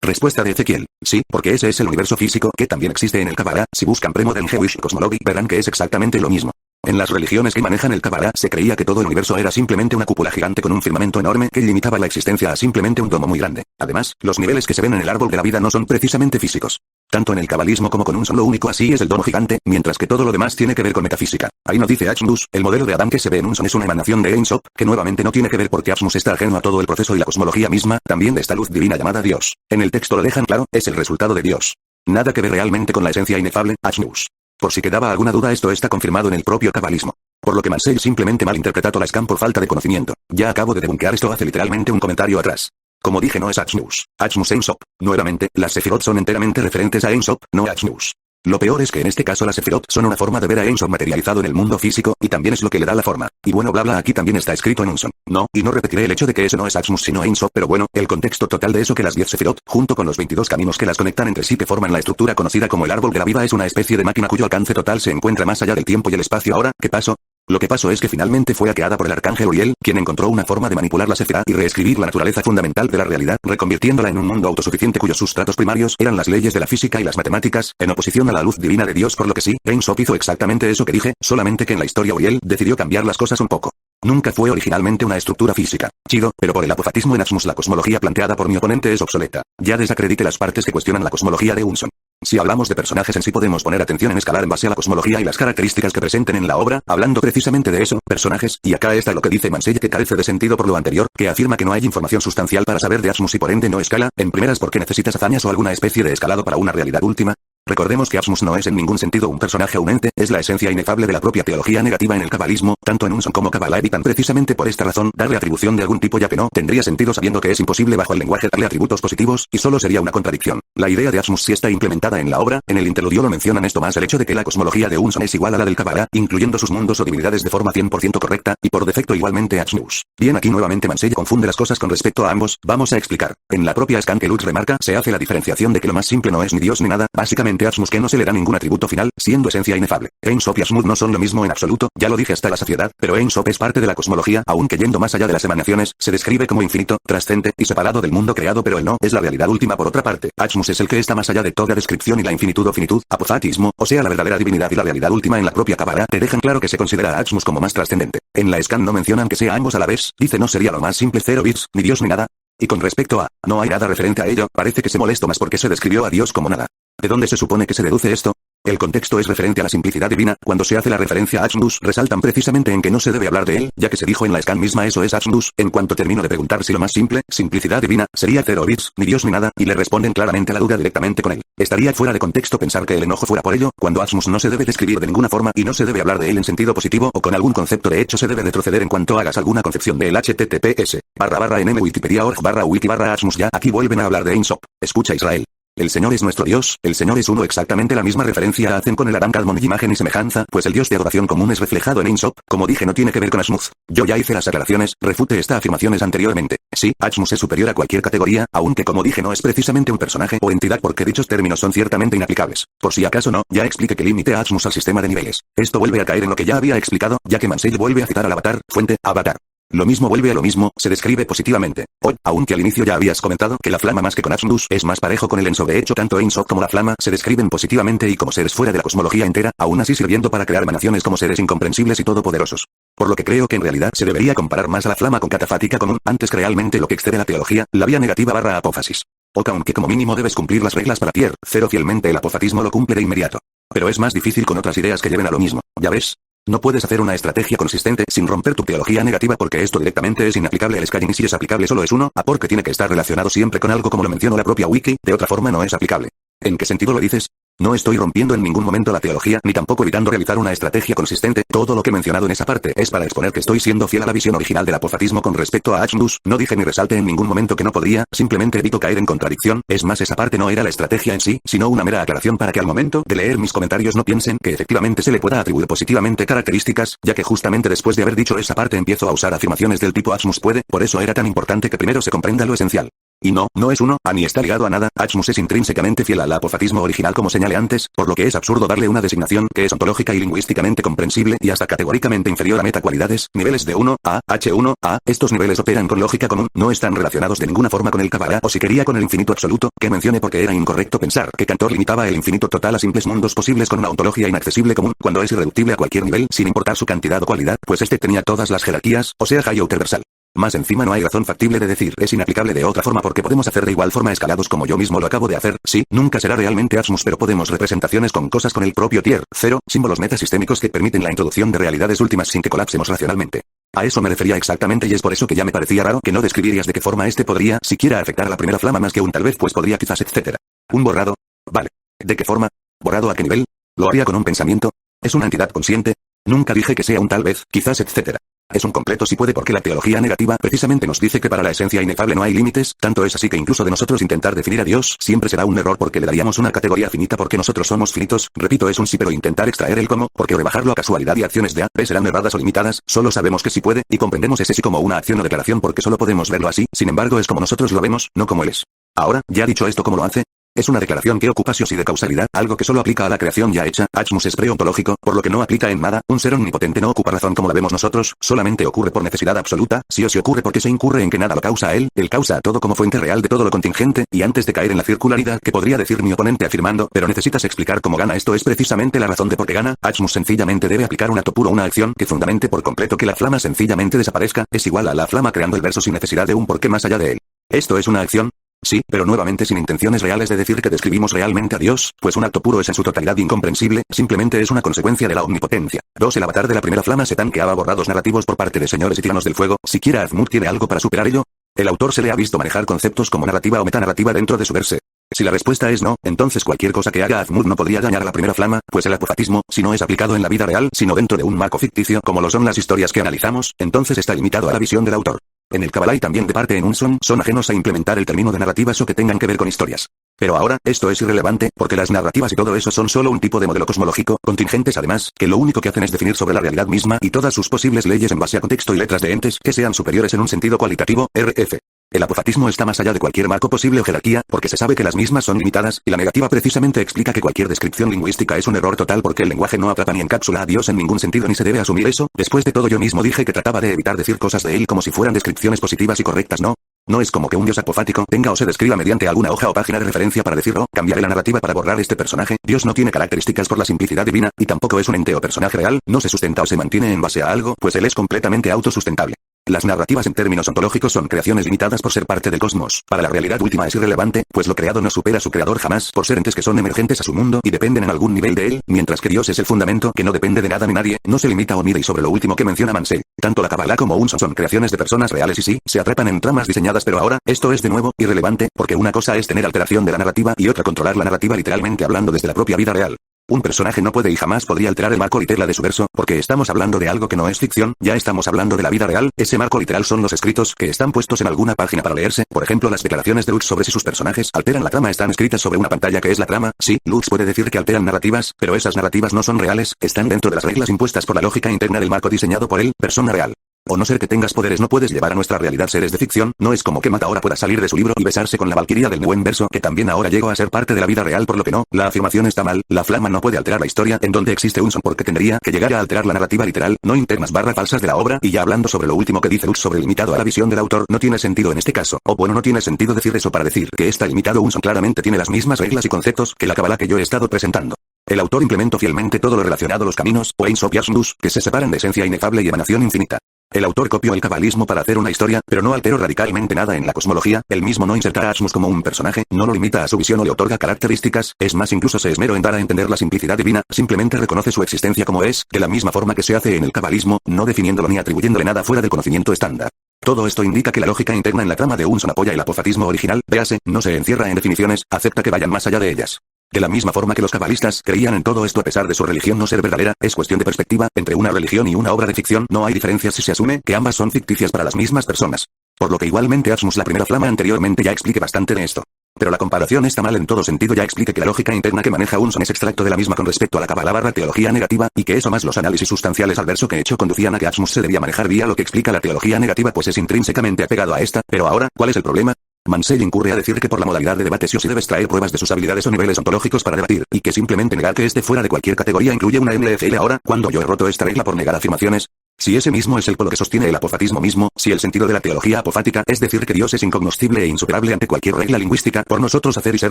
Respuesta de Ezequiel. Sí, porque ese es el universo físico que también existe en el Kabbalah. Si buscan Premodern Jewish Cosmology verán que es exactamente lo mismo. En las religiones que manejan el Kabbalah se creía que todo el universo era simplemente una cúpula gigante con un firmamento enorme que limitaba la existencia a simplemente un domo muy grande. Además, los niveles que se ven en el árbol de la vida no son precisamente físicos. Tanto en el cabalismo como con un solo único así es el domo gigante, mientras que todo lo demás tiene que ver con metafísica. Ahí nos dice Asmus, el modelo de Adán que se ve en Unson es una emanación de Ein Sof, que nuevamente no tiene que ver porque Asmus está ajeno a todo el proceso y la cosmología misma, también de esta luz divina llamada Dios. En el texto lo dejan claro, es el resultado de Dios. Nada que ver realmente con la esencia inefable, Asmus. Por si quedaba alguna duda, esto está confirmado en el propio cabalismo. Por lo que Mansell simplemente malinterpretó la scan por falta de conocimiento. Ya acabo de debunkear esto hace literalmente un comentario atrás. Como dije, no es Asmus. Asmus Ein Sof. Nuevamente, las Sefirot son enteramente referentes a Ein Sof, no a Asmus. Lo peor es que en este caso las Sefirot son una forma de ver a Ein Sof materializado en el mundo físico, y también es lo que le da la forma. Y bueno, bla bla, aquí también está escrito en Unson. No, y no repetiré el hecho de que eso no es Asmus sino Ein Sof, pero bueno, el contexto total de eso que las 10 Sefirot, junto con los 22 caminos que las conectan entre sí que forman la estructura conocida como el árbol de la vida es una especie de máquina cuyo alcance total se encuentra más allá del tiempo y el espacio. Ahora, ¿qué pasó? Lo que pasó es que finalmente fue hackeada por el arcángel Uriel, quien encontró una forma de manipular la Sefirá y reescribir la naturaleza fundamental de la realidad, reconvirtiéndola en un mundo autosuficiente cuyos sustratos primarios eran las leyes de la física y las matemáticas, en oposición a la luz divina de Dios, por lo que sí, Ein Sof hizo exactamente eso que dije, solamente que en la historia Uriel decidió cambiar las cosas un poco. Nunca fue originalmente una estructura física. Chido, pero por el apofatismo en Asmus la cosmología planteada por mi oponente es obsoleta. Ya desacredite las partes que cuestionan la cosmología de Unson. Si hablamos de personajes en sí podemos poner atención en escalar en base a la cosmología y las características que presenten en la obra, hablando precisamente de eso, personajes, y acá está lo que dice Mansell que carece de sentido por lo anterior, que afirma que no hay información sustancial para saber de Asmus y por ende no escala, en primeras porque necesitas hazañas o alguna especie de escalado para una realidad última. Recordemos que Asmus no es en ningún sentido un personaje o un ente, es la esencia inefable de la propia teología negativa en el cabalismo, tanto en Unson como Kabbalah evitan precisamente por esta razón darle atribución de algún tipo ya que no tendría sentido sabiendo que es imposible bajo el lenguaje darle atributos positivos, y solo sería una contradicción. La idea de Asmus sí está implementada en la obra, en el interludio lo mencionan esto más el hecho de que la cosmología de Unson es igual a la del Kabbalah, incluyendo sus mundos o divinidades de forma 100% correcta, y por defecto igualmente Asmus. Bien, aquí nuevamente Mansell confunde las cosas con respecto a ambos, vamos a explicar. En la propia scan que Lutz remarca, se hace la diferenciación de que lo más simple no es ni Dios ni nada, básicamente Asmus que no se le da ningún atributo final, siendo esencia inefable. Ein Sof y Asmus no son lo mismo en absoluto, ya lo dije hasta la saciedad, pero Ein Sof es parte de la cosmología, aunque yendo más allá de las emanaciones, se describe como infinito, trascendente y separado del mundo creado, pero él no es la realidad última. Por otra parte, Asmus es el que está más allá de toda descripción y la infinitud o finitud, apofatismo, o sea la verdadera divinidad y la realidad última en la propia Kabbalah te dejan claro que se considera a Asmus como más trascendente. En la scan no mencionan que sea ambos a la vez, dice no sería lo más simple 0 bits, ni Dios ni nada. Y con respecto a, no hay nada referente a ello, parece que se molestó más porque se describió a Dios como nada. ¿De dónde se supone que se deduce esto? El contexto es referente a la simplicidad divina, cuando se hace la referencia a Asmus resaltan precisamente en que no se debe hablar de él, ya que se dijo en la scan misma eso es Asmus, en cuanto termino de preguntar si lo más simple, simplicidad divina, sería 0 bits, ni Dios ni nada, y le responden claramente a la duda directamente con él. Estaría fuera de contexto pensar que el enojo fuera por ello, cuando Asmus no se debe describir de ninguna forma y no se debe hablar de él en sentido positivo o con algún concepto, de hecho se debe retroceder en cuanto hagas alguna concepción de él. https://nmwikipedia.org/wiki/Asmus. Ya aquí vuelven a hablar de Ein Sof. Escucha Israel. El Señor es nuestro Dios, el Señor es uno, exactamente la misma referencia hacen con el Aram Kadmon y imagen y semejanza, pues el Dios de adoración común es reflejado en Ein Sof, como dije no tiene que ver con Asmus. Yo ya hice las aclaraciones, refute estas afirmaciones anteriormente. Sí, Asmus es superior a cualquier categoría, aunque como dije no es precisamente un personaje o entidad porque dichos términos son ciertamente inaplicables. Por si acaso no, ya expliqué que limite a Asmus al sistema de niveles. Esto vuelve a caer en lo que ya había explicado, ya que Mansell vuelve a citar al avatar, fuente, avatar. Lo mismo vuelve a lo mismo, se describe positivamente. Hoy, aunque al inicio ya habías comentado que la flama más que con Asmus es más parejo con el Enso, de hecho tanto Ein Sof como la flama se describen positivamente y como seres fuera de la cosmología entera, aún así sirviendo para crear emanaciones como seres incomprensibles y todopoderosos. Por lo que creo que en realidad se debería comparar más a la flama con catafática común, antes que realmente lo que excede la teología, la vía negativa / apófasis. O aunque como mínimo debes cumplir las reglas para tier 0 fielmente el apofatismo lo cumple de inmediato. Pero es más difícil con otras ideas que lleven a lo mismo, ¿ya ves? No puedes hacer una estrategia consistente sin romper tu teología negativa porque esto directamente es inaplicable al scaling y si es aplicable solo es uno, a porque tiene que estar relacionado siempre con algo como lo mencionó la propia wiki, de otra forma no es aplicable. ¿En qué sentido lo dices? No estoy rompiendo en ningún momento la teología, ni tampoco evitando realizar una estrategia consistente. Todo lo que he mencionado en esa parte es para exponer que estoy siendo fiel a la visión original del apofatismo con respecto a Asmus. No dije ni resalte en ningún momento que no podría, simplemente evito caer en contradicción. Es más, esa parte no era la estrategia en sí, sino una mera aclaración para que al momento de leer mis comentarios no piensen que efectivamente se le pueda atribuir positivamente características, ya que justamente después de haber dicho esa parte empiezo a usar afirmaciones del tipo Asmus puede, por eso era tan importante que primero se comprenda lo esencial. Y no es uno, ni está ligado a nada. Asmus es intrínsecamente fiel al apofatismo original como señalé antes, por lo que es absurdo darle una designación que es ontológica y lingüísticamente comprensible y hasta categóricamente inferior a metacualidades, niveles de 1 a H1 a. Estos niveles operan con lógica común, no están relacionados de ninguna forma con el Kabbalah o si quería con el infinito absoluto, que mencioné porque era incorrecto pensar que Cantor limitaba el infinito total a simples mundos posibles con una ontología inaccesible común, cuando es irreductible a cualquier nivel sin importar su cantidad o cualidad, pues este tenía todas las jerarquías, o sea high universal. Más encima no hay razón factible de decir es inaplicable de otra forma porque podemos hacer de igual forma escalados como yo mismo lo acabo de hacer, sí, nunca será realmente Asmus pero podemos representaciones con cosas con el propio tier 0, símbolos metasistémicos que permiten la introducción de realidades últimas sin que colapsemos racionalmente. A eso me refería exactamente y es por eso que ya me parecía raro que no describirías de qué forma este podría siquiera afectar a la primera flama más que un tal vez pues podría quizás etcétera. Un borrado. Vale. ¿De qué forma? ¿Borrado a qué nivel? ¿Lo haría con un pensamiento? ¿Es una entidad consciente? Nunca dije que sea un tal vez, quizás etcétera. Es un completo sí puede porque la teología negativa precisamente nos dice que para la esencia inefable no hay límites, tanto es así que incluso de nosotros intentar definir a Dios siempre será un error porque le daríamos una categoría finita porque nosotros somos finitos, repito es un sí pero intentar extraer el cómo, porque rebajarlo a casualidad y acciones de A, B serán erradas o limitadas, solo sabemos que sí puede, y comprendemos ese sí como una acción o declaración porque solo podemos verlo así, sin embargo es como nosotros lo vemos, no como él es. Ahora, ya dicho esto ¿cómo lo hace? Es una declaración que ocupa sí o sí de causalidad, algo que solo aplica a la creación ya hecha. Asmus es preontológico, por lo que no aplica en nada. Un ser omnipotente no ocupa razón como la vemos nosotros, solamente ocurre por necesidad absoluta, sí o sí ocurre porque se incurre en que nada lo causa a él causa a todo como fuente real de todo lo contingente, y antes de caer en la circularidad que podría decir mi oponente afirmando, pero necesitas explicar cómo gana esto es precisamente la razón de por qué gana. Asmus sencillamente debe aplicar un acto puro, una acción que fundamente por completo que la flama sencillamente desaparezca, es igual a la flama creando el verso sin necesidad de un porqué más allá de él. ¿Esto es una acción? Sí, pero nuevamente sin intenciones reales de decir que describimos realmente a Dios, pues un acto puro es en su totalidad incomprensible, simplemente es una consecuencia de la omnipotencia. 2. El avatar de la primera flama se tanqueaba borrados narrativos por parte de señores y tiranos del fuego, ¿siquiera Azmut tiene algo para superar ello? El autor se le ha visto manejar conceptos como narrativa o metanarrativa dentro de su verse. Si la respuesta es no, entonces cualquier cosa que haga Azmut no podría dañar a la primera flama, pues el apofatismo, si no es aplicado en la vida real, sino dentro de un marco ficticio como lo son las historias que analizamos, entonces está limitado a la visión del autor. En el Kabbalah y también de parte en Unson son ajenos a implementar el término de narrativas o que tengan que ver con historias. Pero ahora, esto es irrelevante, porque las narrativas y todo eso son solo un tipo de modelo cosmológico, contingentes además, que lo único que hacen es definir sobre la realidad misma y todas sus posibles leyes en base a contexto y letras de entes que sean superiores en un sentido cualitativo, RF. El apofatismo está más allá de cualquier marco posible o jerarquía, porque se sabe que las mismas son limitadas, y la negativa precisamente explica que cualquier descripción lingüística es un error total porque el lenguaje no atrapa ni encapsula a Dios en ningún sentido ni se debe asumir eso. Después de todo yo mismo dije que trataba de evitar decir cosas de él como si fueran descripciones positivas y correctas, ¿no? No es como que un dios apofático tenga o se describa mediante alguna hoja o página de referencia para decir, oh, cambiaré la narrativa para borrar este personaje. Dios no tiene características por la simplicidad divina, y tampoco es un ente o personaje real, no se sustenta o se mantiene en base a algo, pues él es completamente autosustentable. Las narrativas en términos ontológicos son creaciones limitadas por ser parte del cosmos. Para la realidad última es irrelevante, pues lo creado no supera a su creador jamás, por ser entes que son emergentes a su mundo y dependen en algún nivel de él, mientras que Dios es el fundamento que no depende de nada ni nadie, no se limita o mide. Y sobre lo último que menciona Mansell, tanto la Kabbalah como Unson son creaciones de personas reales y sí, se atrapan en tramas diseñadas, pero ahora, esto es de nuevo irrelevante, porque una cosa es tener alteración de la narrativa y otra controlar la narrativa literalmente hablando desde la propia vida real. Un personaje no puede y jamás podría alterar el marco literal de su verso, porque estamos hablando de algo que no es ficción, ya estamos hablando de la vida real. Ese marco literal son los escritos que están puestos en alguna página para leerse, por ejemplo las declaraciones de Lux sobre si sus personajes alteran la trama están escritas sobre una pantalla que es la trama. Sí, Lux puede decir que alteran narrativas, pero esas narrativas no son reales, están dentro de las reglas impuestas por la lógica interna del marco diseñado por él, persona real. O no ser que tengas poderes no puedes llevar a nuestra realidad seres de ficción, no es como que Mata ahora pueda salir de su libro y besarse con la valquiria del buen verso que también ahora llegó a ser parte de la vida real por lo que no, la afirmación está mal, la flama no puede alterar la historia en donde existe un son porque tendría que llegar a alterar la narrativa literal, no internas barra falsas de la obra y ya hablando sobre lo último que dice Lux sobre limitado a la visión del autor no tiene sentido en este caso, o bueno no tiene sentido decir eso para decir que está limitado un son claramente tiene las mismas reglas y conceptos que la Kabbalah que yo he estado presentando. El autor implementó fielmente todo lo relacionado a los caminos, o Ein Sof y Asmus, que se separan de esencia inefable y emanación infinita. El autor copió el cabalismo para hacer una historia, pero no alteró radicalmente nada en la cosmología, él mismo no inserta a Asmus como un personaje, no lo limita a su visión o le otorga características, es más incluso se esmeró en dar a entender la simplicidad divina, simplemente reconoce su existencia como es, de la misma forma que se hace en el cabalismo, no definiéndolo ni atribuyéndole nada fuera del conocimiento estándar. Todo esto indica que la lógica interna en la trama de Unson apoya el apofatismo original, véase, no se encierra en definiciones, acepta que vayan más allá de ellas. De la misma forma que los cabalistas creían en todo esto a pesar de su religión no ser verdadera, es cuestión de perspectiva, entre una religión y una obra de ficción no hay diferencias si se asume que ambas son ficticias para las mismas personas. Por lo que igualmente Asmus la primera flama anteriormente ya explique bastante de esto. Pero la comparación está mal en todo sentido, ya explique que la lógica interna que maneja Unson es extracto de la misma con respecto a la cábala / teología negativa, y que eso más los análisis sustanciales al verso que he hecho conducían a que Asmus se debía manejar vía lo que explica la teología negativa pues es intrínsecamente apegado a esta, pero ahora, ¿cuál es el problema? Mansell incurre a decir que por la modalidad de debate sí o sí debes traer pruebas de sus habilidades o niveles ontológicos para debatir, y que simplemente negar que esté fuera de cualquier categoría incluye una MLFL ahora, cuando yo he roto esta regla por negar afirmaciones. Si ese mismo es el polo que sostiene el apofatismo mismo, si el sentido de la teología apofática es decir que Dios es incognoscible e insuperable ante cualquier regla lingüística, por nosotros hacer y ser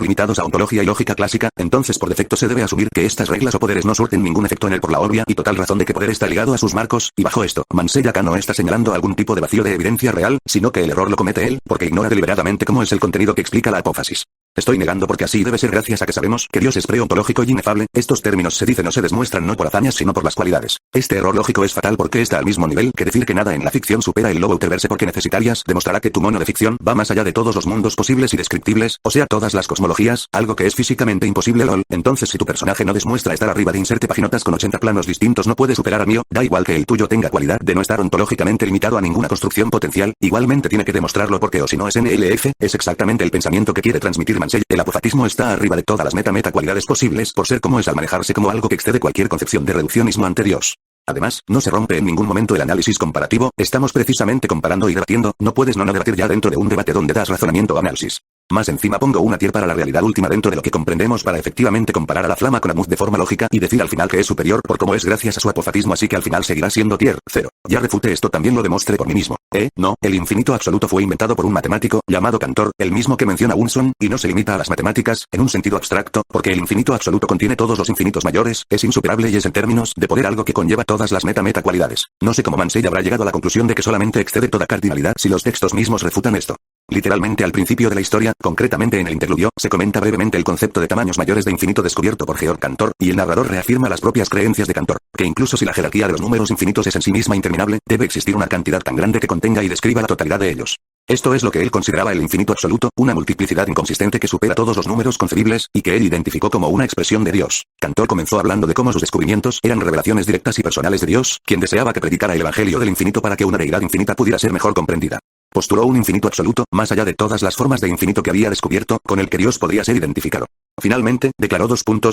limitados a ontología y lógica clásica, entonces por defecto se debe asumir que estas reglas o poderes no surten ningún efecto en él por la obvia y total razón de que poder está ligado a sus marcos, y bajo esto, Mansell acá no está señalando algún tipo de vacío de evidencia real, sino que el error lo comete él, porque ignora deliberadamente cómo es el contenido que explica la apófasis. Estoy negando porque así debe ser gracias a que sabemos que Dios es preontológico y inefable, estos términos se dicen o se demuestran no por hazañas sino por las cualidades. Este error lógico es fatal porque está al mismo nivel que decir que nada en la ficción supera el lobo outerverse porque necesitarías demostrará que tu mono de ficción va más allá de todos los mundos posibles y descriptibles, o sea todas las cosmologías, algo que es físicamente imposible lol, entonces si tu personaje no demuestra estar arriba de inserte paginotas con 80 planos distintos no puede superar al mío, da igual que el tuyo tenga cualidad de no estar ontológicamente limitado a ninguna construcción potencial, igualmente tiene que demostrarlo porque o si no es NLF, es exactamente el pensamiento que quiere transmitir Mansell, el apofatismo está arriba de todas las meta cualidades posibles por ser como es al manejarse como algo que excede cualquier concepción de reduccionismo ante Dios. Además, no se rompe en ningún momento el análisis comparativo, estamos precisamente comparando y debatiendo, no puedes no debatir ya dentro de un debate donde das razonamiento o análisis. Más encima pongo una tier para la realidad última dentro de lo que comprendemos para efectivamente comparar a la flama con Amuz de forma lógica y decir al final que es superior por cómo es gracias a su apofatismo así que al final seguirá siendo tier 0. Ya refute esto también lo demostré por mí mismo. No, el infinito absoluto fue inventado por un matemático, llamado Cantor, el mismo que menciona Unson, y no se limita a las matemáticas, en un sentido abstracto, porque el infinito absoluto contiene todos los infinitos mayores, es insuperable y es en términos de poder algo que conlleva todas las meta cualidades. No sé cómo Mansell habrá llegado a la conclusión de que solamente excede toda cardinalidad si los textos mismos refutan esto. Literalmente al principio de la historia, concretamente en el interludio, se comenta brevemente el concepto de tamaños mayores de infinito descubierto por Georg Cantor, y el narrador reafirma las propias creencias de Cantor, que incluso si la jerarquía de los números infinitos es en sí misma interminable, debe existir una cantidad tan grande que contenga y describa la totalidad de ellos. Esto es lo que él consideraba el infinito absoluto, una multiplicidad inconsistente que supera todos los números concebibles, y que él identificó como una expresión de Dios. Cantor comenzó hablando de cómo sus descubrimientos eran revelaciones directas y personales de Dios, quien deseaba que predicara el evangelio del infinito para que una deidad infinita pudiera ser mejor comprendida. Postuló un infinito absoluto, más allá de todas las formas de infinito que había descubierto, con el que Dios podría ser identificado. Finalmente, declaró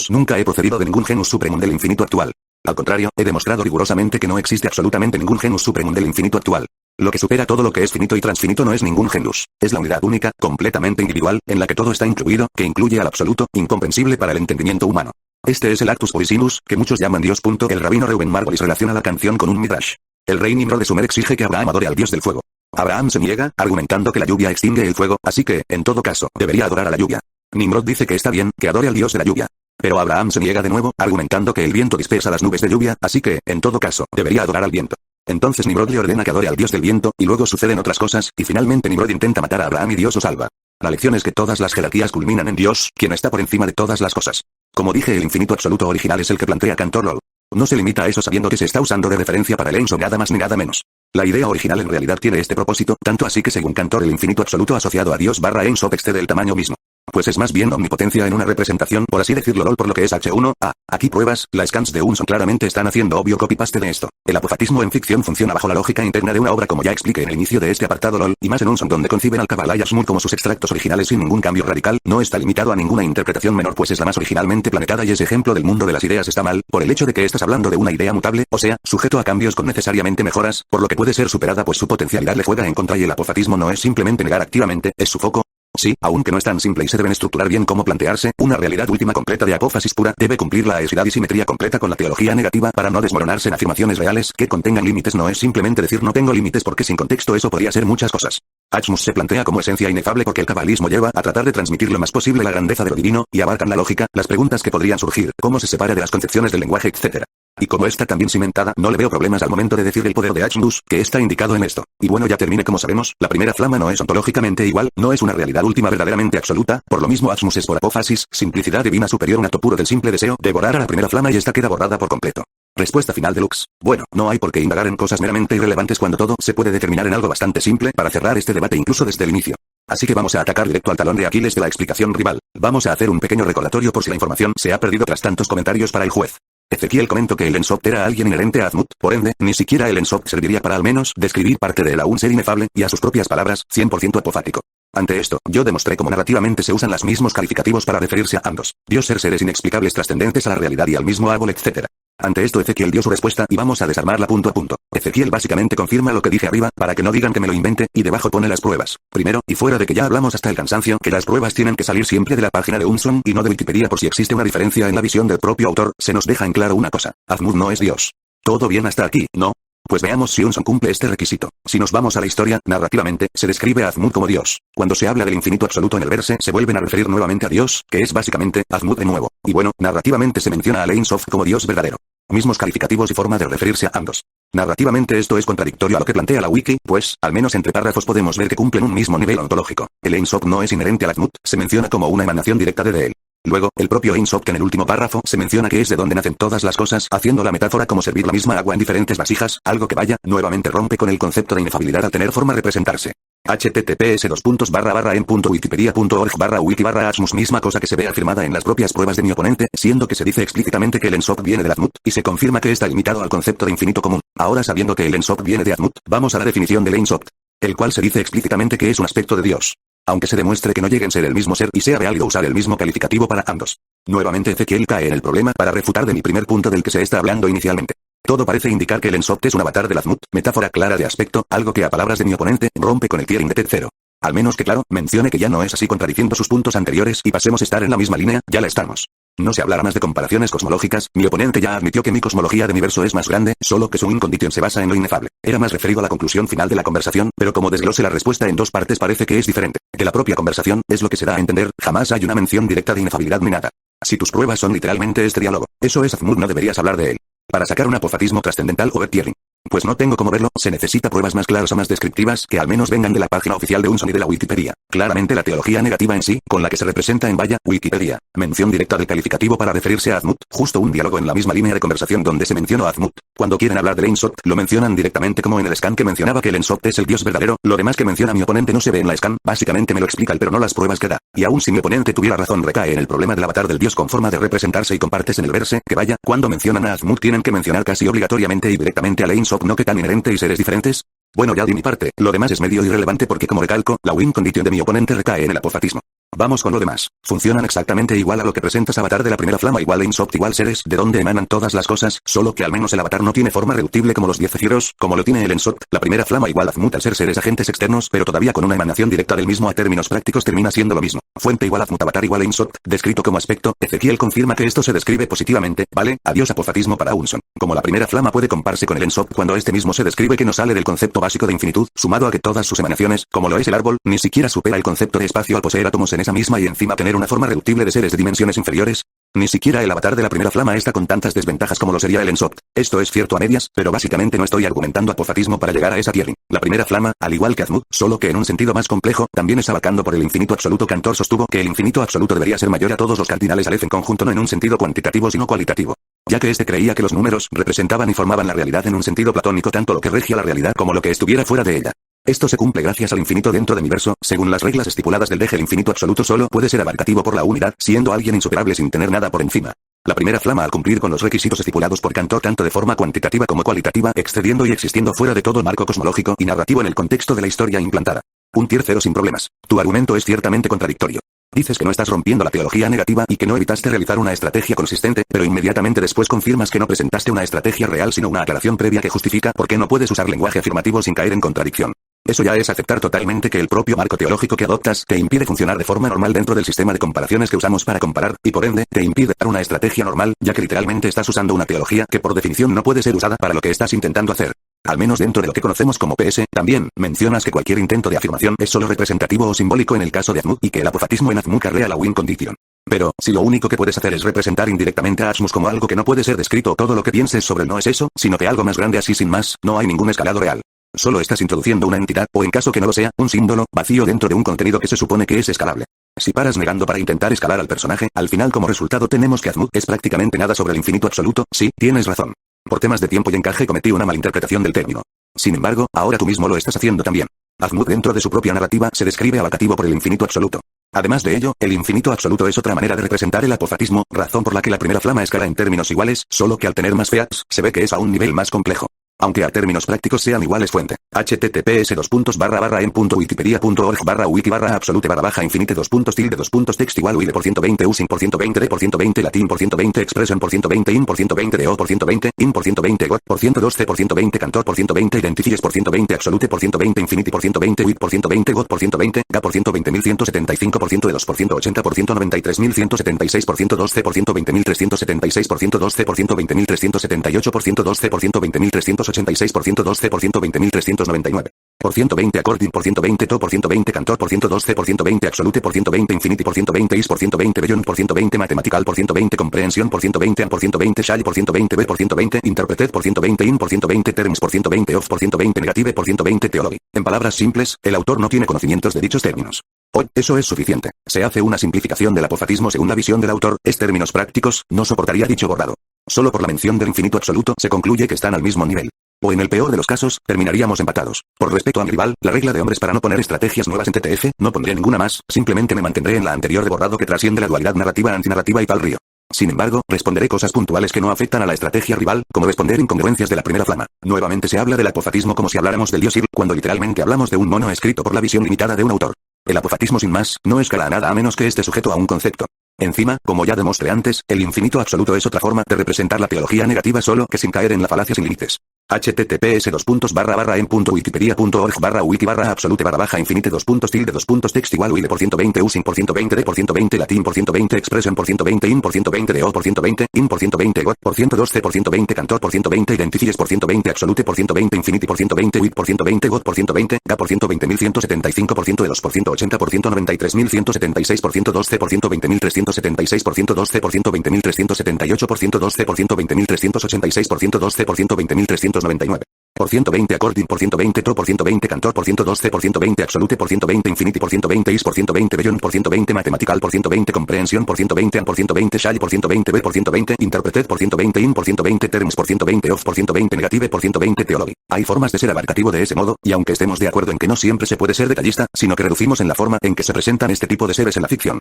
nunca he procedido de ningún genus supremum del infinito actual. Al contrario, he demostrado rigurosamente que no existe absolutamente ningún genus supremum del infinito actual. Lo que supera todo lo que es finito y transfinito no es ningún genus. Es la unidad única, completamente individual, en la que todo está incluido, que incluye al absoluto, incomprensible para el entendimiento humano. Este es el actus originus, que muchos llaman Dios. El rabino Reuben Margolis relaciona la canción con un midrash. El rey Nimrod de Sumer exige que Abraham adore al dios del fuego. Abraham se niega, argumentando que la lluvia extingue el fuego, así que, en todo caso, debería adorar a la lluvia. Nimrod dice que está bien, que adore al dios de la lluvia. Pero Abraham se niega de nuevo, argumentando que el viento dispersa las nubes de lluvia, así que, en todo caso, debería adorar al viento. Entonces Nimrod le ordena que adore al dios del viento, y luego suceden otras cosas, y finalmente Nimrod intenta matar a Abraham y Dios lo salva. La lección es que todas las jerarquías culminan en Dios, quien está por encima de todas las cosas. Como dije, el infinito absoluto original es el que plantea Cantor LOL. No se limita a eso sabiendo que se está usando de referencia para el Enso nada más ni nada menos. La idea original en realidad tiene este propósito, tanto así que según Cantor el infinito absoluto asociado a Dios / Enso excede el tamaño mismo. Pues es más bien omnipotencia en una representación, por así decirlo LOL, por lo que es H1, aquí pruebas, las scans de Unson claramente están haciendo obvio copy-paste de esto. El apofatismo en ficción funciona bajo la lógica interna de una obra como ya expliqué en el inicio de este apartado LOL, y más en Unson donde conciben al Kabbalah y Ashmur como sus extractos originales sin ningún cambio radical, no está limitado a ninguna interpretación menor pues es la más originalmente planetada y ese ejemplo del mundo de las ideas está mal, por el hecho de que estás hablando de una idea mutable, o sea, sujeto a cambios con necesariamente mejoras, por lo que puede ser superada pues su potencialidad le juega en contra y el apofatismo no es simplemente negar activamente, es su foco. Sí, aunque no es tan simple y se deben estructurar bien cómo plantearse, una realidad última completa de apófasis pura debe cumplir la aesidad y simetría completa con la teología negativa para no desmoronarse en afirmaciones reales que contengan límites. No es simplemente decir no tengo límites porque sin contexto eso podría ser muchas cosas. Ashmus se plantea como esencia inefable porque el cabalismo lleva a tratar de transmitir lo más posible la grandeza de lo divino, y abarcan la lógica, las preguntas que podrían surgir, cómo se separa de las concepciones del lenguaje, etc. Y como está también cimentada, no le veo problemas al momento de decir el poder de Ashmus, que está indicado en esto. Y bueno, ya termine. Como sabemos, la primera flama no es ontológicamente igual, no es una realidad última verdaderamente absoluta, por lo mismo Ashmus es por apófasis, simplicidad divina superior, un acto puro del simple deseo, devorar a la primera flama y esta queda borrada por completo. Respuesta final deluxe. Bueno, no hay por qué indagar en cosas meramente irrelevantes cuando todo se puede determinar en algo bastante simple para cerrar este debate incluso desde el inicio. Así que vamos a atacar directo al talón de Aquiles de la explicación rival. Vamos a hacer un pequeño recordatorio por si la información se ha perdido tras tantos comentarios para el juez. Ezequiel comentó que el Ensopt era alguien inherente a Azmut, por ende, ni siquiera el Ensopt serviría para al menos describir parte de él a un ser inefable, y a sus propias palabras, 100% apofático. Ante esto, yo demostré cómo narrativamente se usan los mismos calificativos para referirse a ambos. Dios ser seres inexplicables trascendentes a la realidad y al mismo árbol, etc. Ante esto Ezequiel dio su respuesta y vamos a desarmarla punto a punto. Ezequiel básicamente confirma lo que dije arriba, para que no digan que me lo invente, y debajo pone las pruebas. Primero, y fuera de que ya hablamos hasta el cansancio, que las pruebas tienen que salir siempre de la página de Unson y no de Wikipedia por si existe una diferencia en la visión del propio autor, se nos deja en claro una cosa. Azmut no es Dios. ¿Todo bien hasta aquí, no? Pues veamos si Unson cumple este requisito. Si nos vamos a la historia, narrativamente, se describe a Azmut como Dios. Cuando se habla del infinito absoluto en el verse, se vuelven a referir nuevamente a Dios, que es básicamente, Azmut de nuevo. Y bueno, narrativamente se menciona a Ein Sof como Dios verdadero. Mismos calificativos y forma de referirse a ambos. Narrativamente esto es contradictorio a lo que plantea la wiki, pues, al menos entre párrafos podemos ver que cumplen un mismo nivel ontológico. El Ein Sof no es inherente al Azmut, se menciona como una emanación directa de él. Luego, el propio Ein Sof que en el último párrafo se menciona que es de donde nacen todas las cosas, haciendo la metáfora como servir la misma agua en diferentes vasijas, algo que vaya, nuevamente rompe con el concepto de inefabilidad al tener forma de representarse. https://en.wikipedia.org/wiki/asmus misma cosa que se ve afirmada en las propias pruebas de mi oponente, siendo que se dice explícitamente que el Ensof viene del Azmut, y se confirma que está limitado al concepto de infinito común. Ahora sabiendo que el Ensof viene de Azmut, vamos a la definición del Ein Sof, el cual se dice explícitamente que es un aspecto de Dios. Aunque se demuestre que no lleguen a ser el mismo ser y sea válido usar el mismo calificativo para ambos. Nuevamente Ezequiel cae en el problema para refutar de mi primer punto del que se está hablando inicialmente. Todo parece indicar que el Ensof es un avatar del Azmut, metáfora clara de aspecto, algo que a palabras de mi oponente, rompe con el tier indeted 0. Al menos que claro, mencione que ya no es así contradiciendo sus puntos anteriores y pasemos a estar en la misma línea, ya la estamos. No se hablará más de comparaciones cosmológicas, mi oponente ya admitió que mi cosmología de universo es más grande, solo que su incondición se basa en lo inefable. Era más referido a la conclusión final de la conversación, pero como desglose la respuesta en dos partes parece que es diferente. De la propia conversación, es lo que se da a entender, jamás hay una mención directa de inefabilidad ni nada. Si tus pruebas son literalmente este diálogo, eso es Azmut, no deberías hablar de él. Para sacar un apofatismo trascendental o Tiering. Pues no tengo cómo verlo, se necesita pruebas más claras o más descriptivas que al menos vengan de la página oficial de Unson y de la Wikipedia. Claramente la teología negativa en sí, con la que se representa en vaya, Wikipedia. Mención directa del calificativo para referirse a Azmut, justo un diálogo en la misma línea de conversación donde se mencionó a Azmut. Cuando quieren hablar del Ein Sof, lo mencionan directamente como en el scan que mencionaba que el Ein Sof es el Dios verdadero, lo demás que menciona mi oponente no se ve en la scan, básicamente me lo explica el pero no las pruebas que da. Y aún si mi oponente tuviera razón recae en el problema del avatar del Dios con forma de representarse y compartes en el verse, que vaya, cuando mencionan a Azmut tienen que mencionar casi obligatoriamente y directamente al Ein Sof, no que tan inherente y seres diferentes. Bueno, ya di mi parte, lo demás es medio irrelevante porque como recalco, la win condition de mi oponente recae en el apofatismo. Vamos con lo demás. Funcionan exactamente igual a lo que presentas avatar de la primera flama igual Ein Sof igual seres de donde emanan todas las cosas, solo que al menos el avatar no tiene forma reductible como los 10 cefiros, como lo tiene el Ein Sof, la primera flama igual Azmut al ser seres agentes externos pero todavía con una emanación directa del mismo a términos prácticos termina siendo lo mismo. Fuente igual Azmut avatar igual Ein Sof, descrito como aspecto, Ezequiel confirma que esto se describe positivamente, vale, adiós apofatismo para Unson. Como la primera flama puede compararse con el Ein Sof cuando este mismo se describe que no sale del concepto básico de infinitud, sumado a que todas sus emanaciones, como lo es el árbol, ni siquiera supera el concepto de espacio al poseer átomos en esa misma y encima tener una forma reductible de seres de dimensiones inferiores. Ni siquiera el avatar de la primera flama está con tantas desventajas como lo sería el Ein Sof. Esto es cierto a medias, pero básicamente no estoy argumentando apofatismo para llegar a esa tiering. La primera flama, al igual que Azmut, solo que en un sentido más complejo, también es abarcando por el infinito absoluto. Cantor sostuvo que el infinito absoluto debería ser mayor a todos los cardinales Aleph en conjunto, no en un sentido cuantitativo sino cualitativo. Ya que este creía que los números representaban y formaban la realidad en un sentido platónico, tanto lo que regia la realidad como lo que estuviera fuera de ella. Esto se cumple gracias al infinito dentro del universo, según las reglas estipuladas del deje el infinito absoluto solo puede ser abarcativo por la unidad, siendo alguien insuperable sin tener nada por encima. La primera flama al cumplir con los requisitos estipulados por Cantor tanto de forma cuantitativa como cualitativa, excediendo y existiendo fuera de todo el marco cosmológico y narrativo en el contexto de la historia implantada. Un tier 0 sin problemas. Tu argumento es ciertamente contradictorio. Dices que no estás rompiendo la teología negativa y que no evitaste realizar una estrategia consistente, pero inmediatamente después confirmas que no presentaste una estrategia real sino una aclaración previa que justifica por qué no puedes usar lenguaje afirmativo sin caer en contradicción. Eso ya es aceptar totalmente que el propio marco teológico que adoptas te impide funcionar de forma normal dentro del sistema de comparaciones que usamos para comparar, y por ende, te impide dar una estrategia normal, ya que literalmente estás usando una teología que por definición no puede ser usada para lo que estás intentando hacer. Al menos dentro de lo que conocemos como PS, también, mencionas que cualquier intento de afirmación es solo representativo o simbólico en el caso de Azmut y que el apofatismo en Azmut carrea la win condition. Pero, si lo único que puedes hacer es representar indirectamente a Asmus como algo que no puede ser descrito o todo lo que pienses sobre él no es eso, sino que algo más grande así sin más, no hay ningún escalado real. Solo estás introduciendo una entidad, o en caso que no lo sea, un símbolo, vacío dentro de un contenido que se supone que es escalable. Si paras negando para intentar escalar al personaje, al final como resultado tenemos que Azmut es prácticamente nada sobre el infinito absoluto, sí, tienes razón. Por temas de tiempo y encaje cometí una malinterpretación del término. Sin embargo, ahora tú mismo lo estás haciendo también. Azmut dentro de su propia narrativa se describe abarcativo por el infinito absoluto. Además de ello, el infinito absoluto es otra manera de representar el apofatismo, razón por la que la primera flama escala en términos iguales, solo que al tener más feats, se ve que es a un nivel más complejo. Aunque a términos prácticos sean iguales fuente. https://en.wikipedia.org/wiki/absolute/infinite 2.tilde 2.text igual uide por 120 using por 120 latín por 120 expression por 120 in por 120 de o por 120 in por 120 got por 112 por 120 cantor por 120 identifies por 120 absolute por 120 infinity por 120 with por 120 got por 120 ga por 120.175% de 2 por 180 por 193.176 por 112 por 120.376 por 112 por 120.378 por 112 por 120.386 por 112 por 120.399. Por 120 according por 120 to por 120 cantor por 112 por 120 absolute por 120 infinity por 120 is por 120 beyond por 120 mathematical por 120 comprehension por 120 and por 120 shall por 120 b por 120 interpreted por 120 in por 120 terms por 120 of por 120 negative por 120 theology. En palabras simples, el autor no tiene conocimientos de dichos términos. Hoy, eso es suficiente. Se hace una simplificación del apofatismo según la visión del autor, es términos prácticos, no soportaría dicho borrado. Solo por la mención del infinito absoluto se concluye que están al mismo nivel. O en el peor de los casos, terminaríamos empatados. Por respeto a mi rival, la regla de hombres para no poner estrategias nuevas en TTF, no pondré ninguna más, simplemente me mantendré en la anterior de borrado que trasciende la dualidad narrativa antinarrativa y tal río. Sin embargo, responderé cosas puntuales que no afectan a la estrategia rival, como responder incongruencias de la primera flama. Nuevamente se habla del apofatismo como si habláramos del dios Ir, cuando literalmente hablamos de un mono escrito por la visión limitada de un autor. El apofatismo sin más, no escala a nada a menos que esté sujeto a un concepto. Encima, como ya demostré antes, el infinito absoluto es otra forma de representar la teología negativa solo que sin caer en la falacia sin límites. https://en.wikipedia.org/wiki/absolute/infinite 2.tilde 2.text igual uide por 120 using por 120 de por 120 latín por 120 expression por 120 in por 120 de o por 120 in por 120 got por 112 por 120 cantor por 120 identifies por 120 absolute por 120 infinity por 120 with por 120 got por 120 ga por 120.175% de 2 por 180 por 193.176 por 112 por 120.376 por 112 por 120.378 por 112 por 120.386 por 112 por 120.399. Por 120 according por 120 to por 120 cantor por 112 por 120 absolute por 120 infinity por 120 is por 120 beyond por 120 mathematical por 120 comprehension por 120 and por 120 shall por 120 b por 120 interpreted por 120 in por 120 terms por 120 of por 120 negative por 120 theology. Hay formas de ser abarcativo de ese modo, y aunque estemos de acuerdo en que no siempre se puede ser detallista, sino que reducimos en la forma en que se presentan este tipo de seres en la ficción.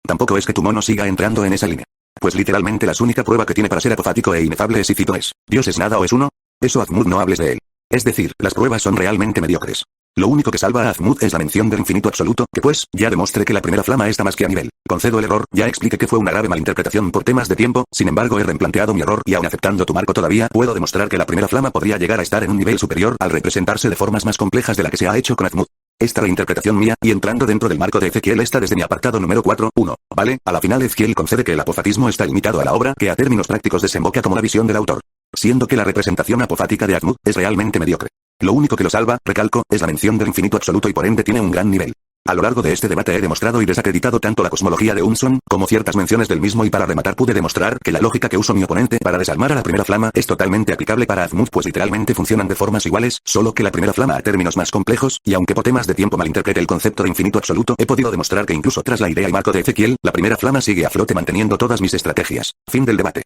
Tampoco es que tu mono siga entrando en esa línea. Pues literalmente la única prueba que tiene para ser apofático e inefable es y cito es, ¿Dios es nada o es uno? Eso Azmud no hables de él. Es decir, las pruebas son realmente mediocres. Lo único que salva a Azmud es la mención del infinito absoluto, que pues, ya demostré que la primera flama está más que a nivel. Concedo el error, ya expliqué que fue una grave malinterpretación por temas de tiempo, sin embargo he replanteado mi error y aun aceptando tu marco todavía, puedo demostrar que la primera flama podría llegar a estar en un nivel superior al representarse de formas más complejas de la que se ha hecho con Azmud. Esta reinterpretación mía, y entrando dentro del marco de Ezequiel está desde mi apartado número 4.1, ¿vale? A la final Ezequiel concede que el apofatismo está limitado a la obra, que a términos prácticos desemboca como la visión del autor. Siendo que la representación apofática de Azmud es realmente mediocre. Lo único que lo salva, recalco, es la mención del infinito absoluto y por ende tiene un gran nivel. A lo largo de este debate he demostrado y desacreditado tanto la cosmología de Unson, como ciertas menciones del mismo y para rematar pude demostrar que la lógica que usó mi oponente para desarmar a la primera flama es totalmente aplicable para Azmud pues literalmente funcionan de formas iguales, solo que la primera flama a términos más complejos, y aunque por temas de tiempo malinterprete el concepto de infinito absoluto, he podido demostrar que incluso tras la idea y marco de Ezequiel, la primera flama sigue a flote manteniendo todas mis estrategias. Fin del debate.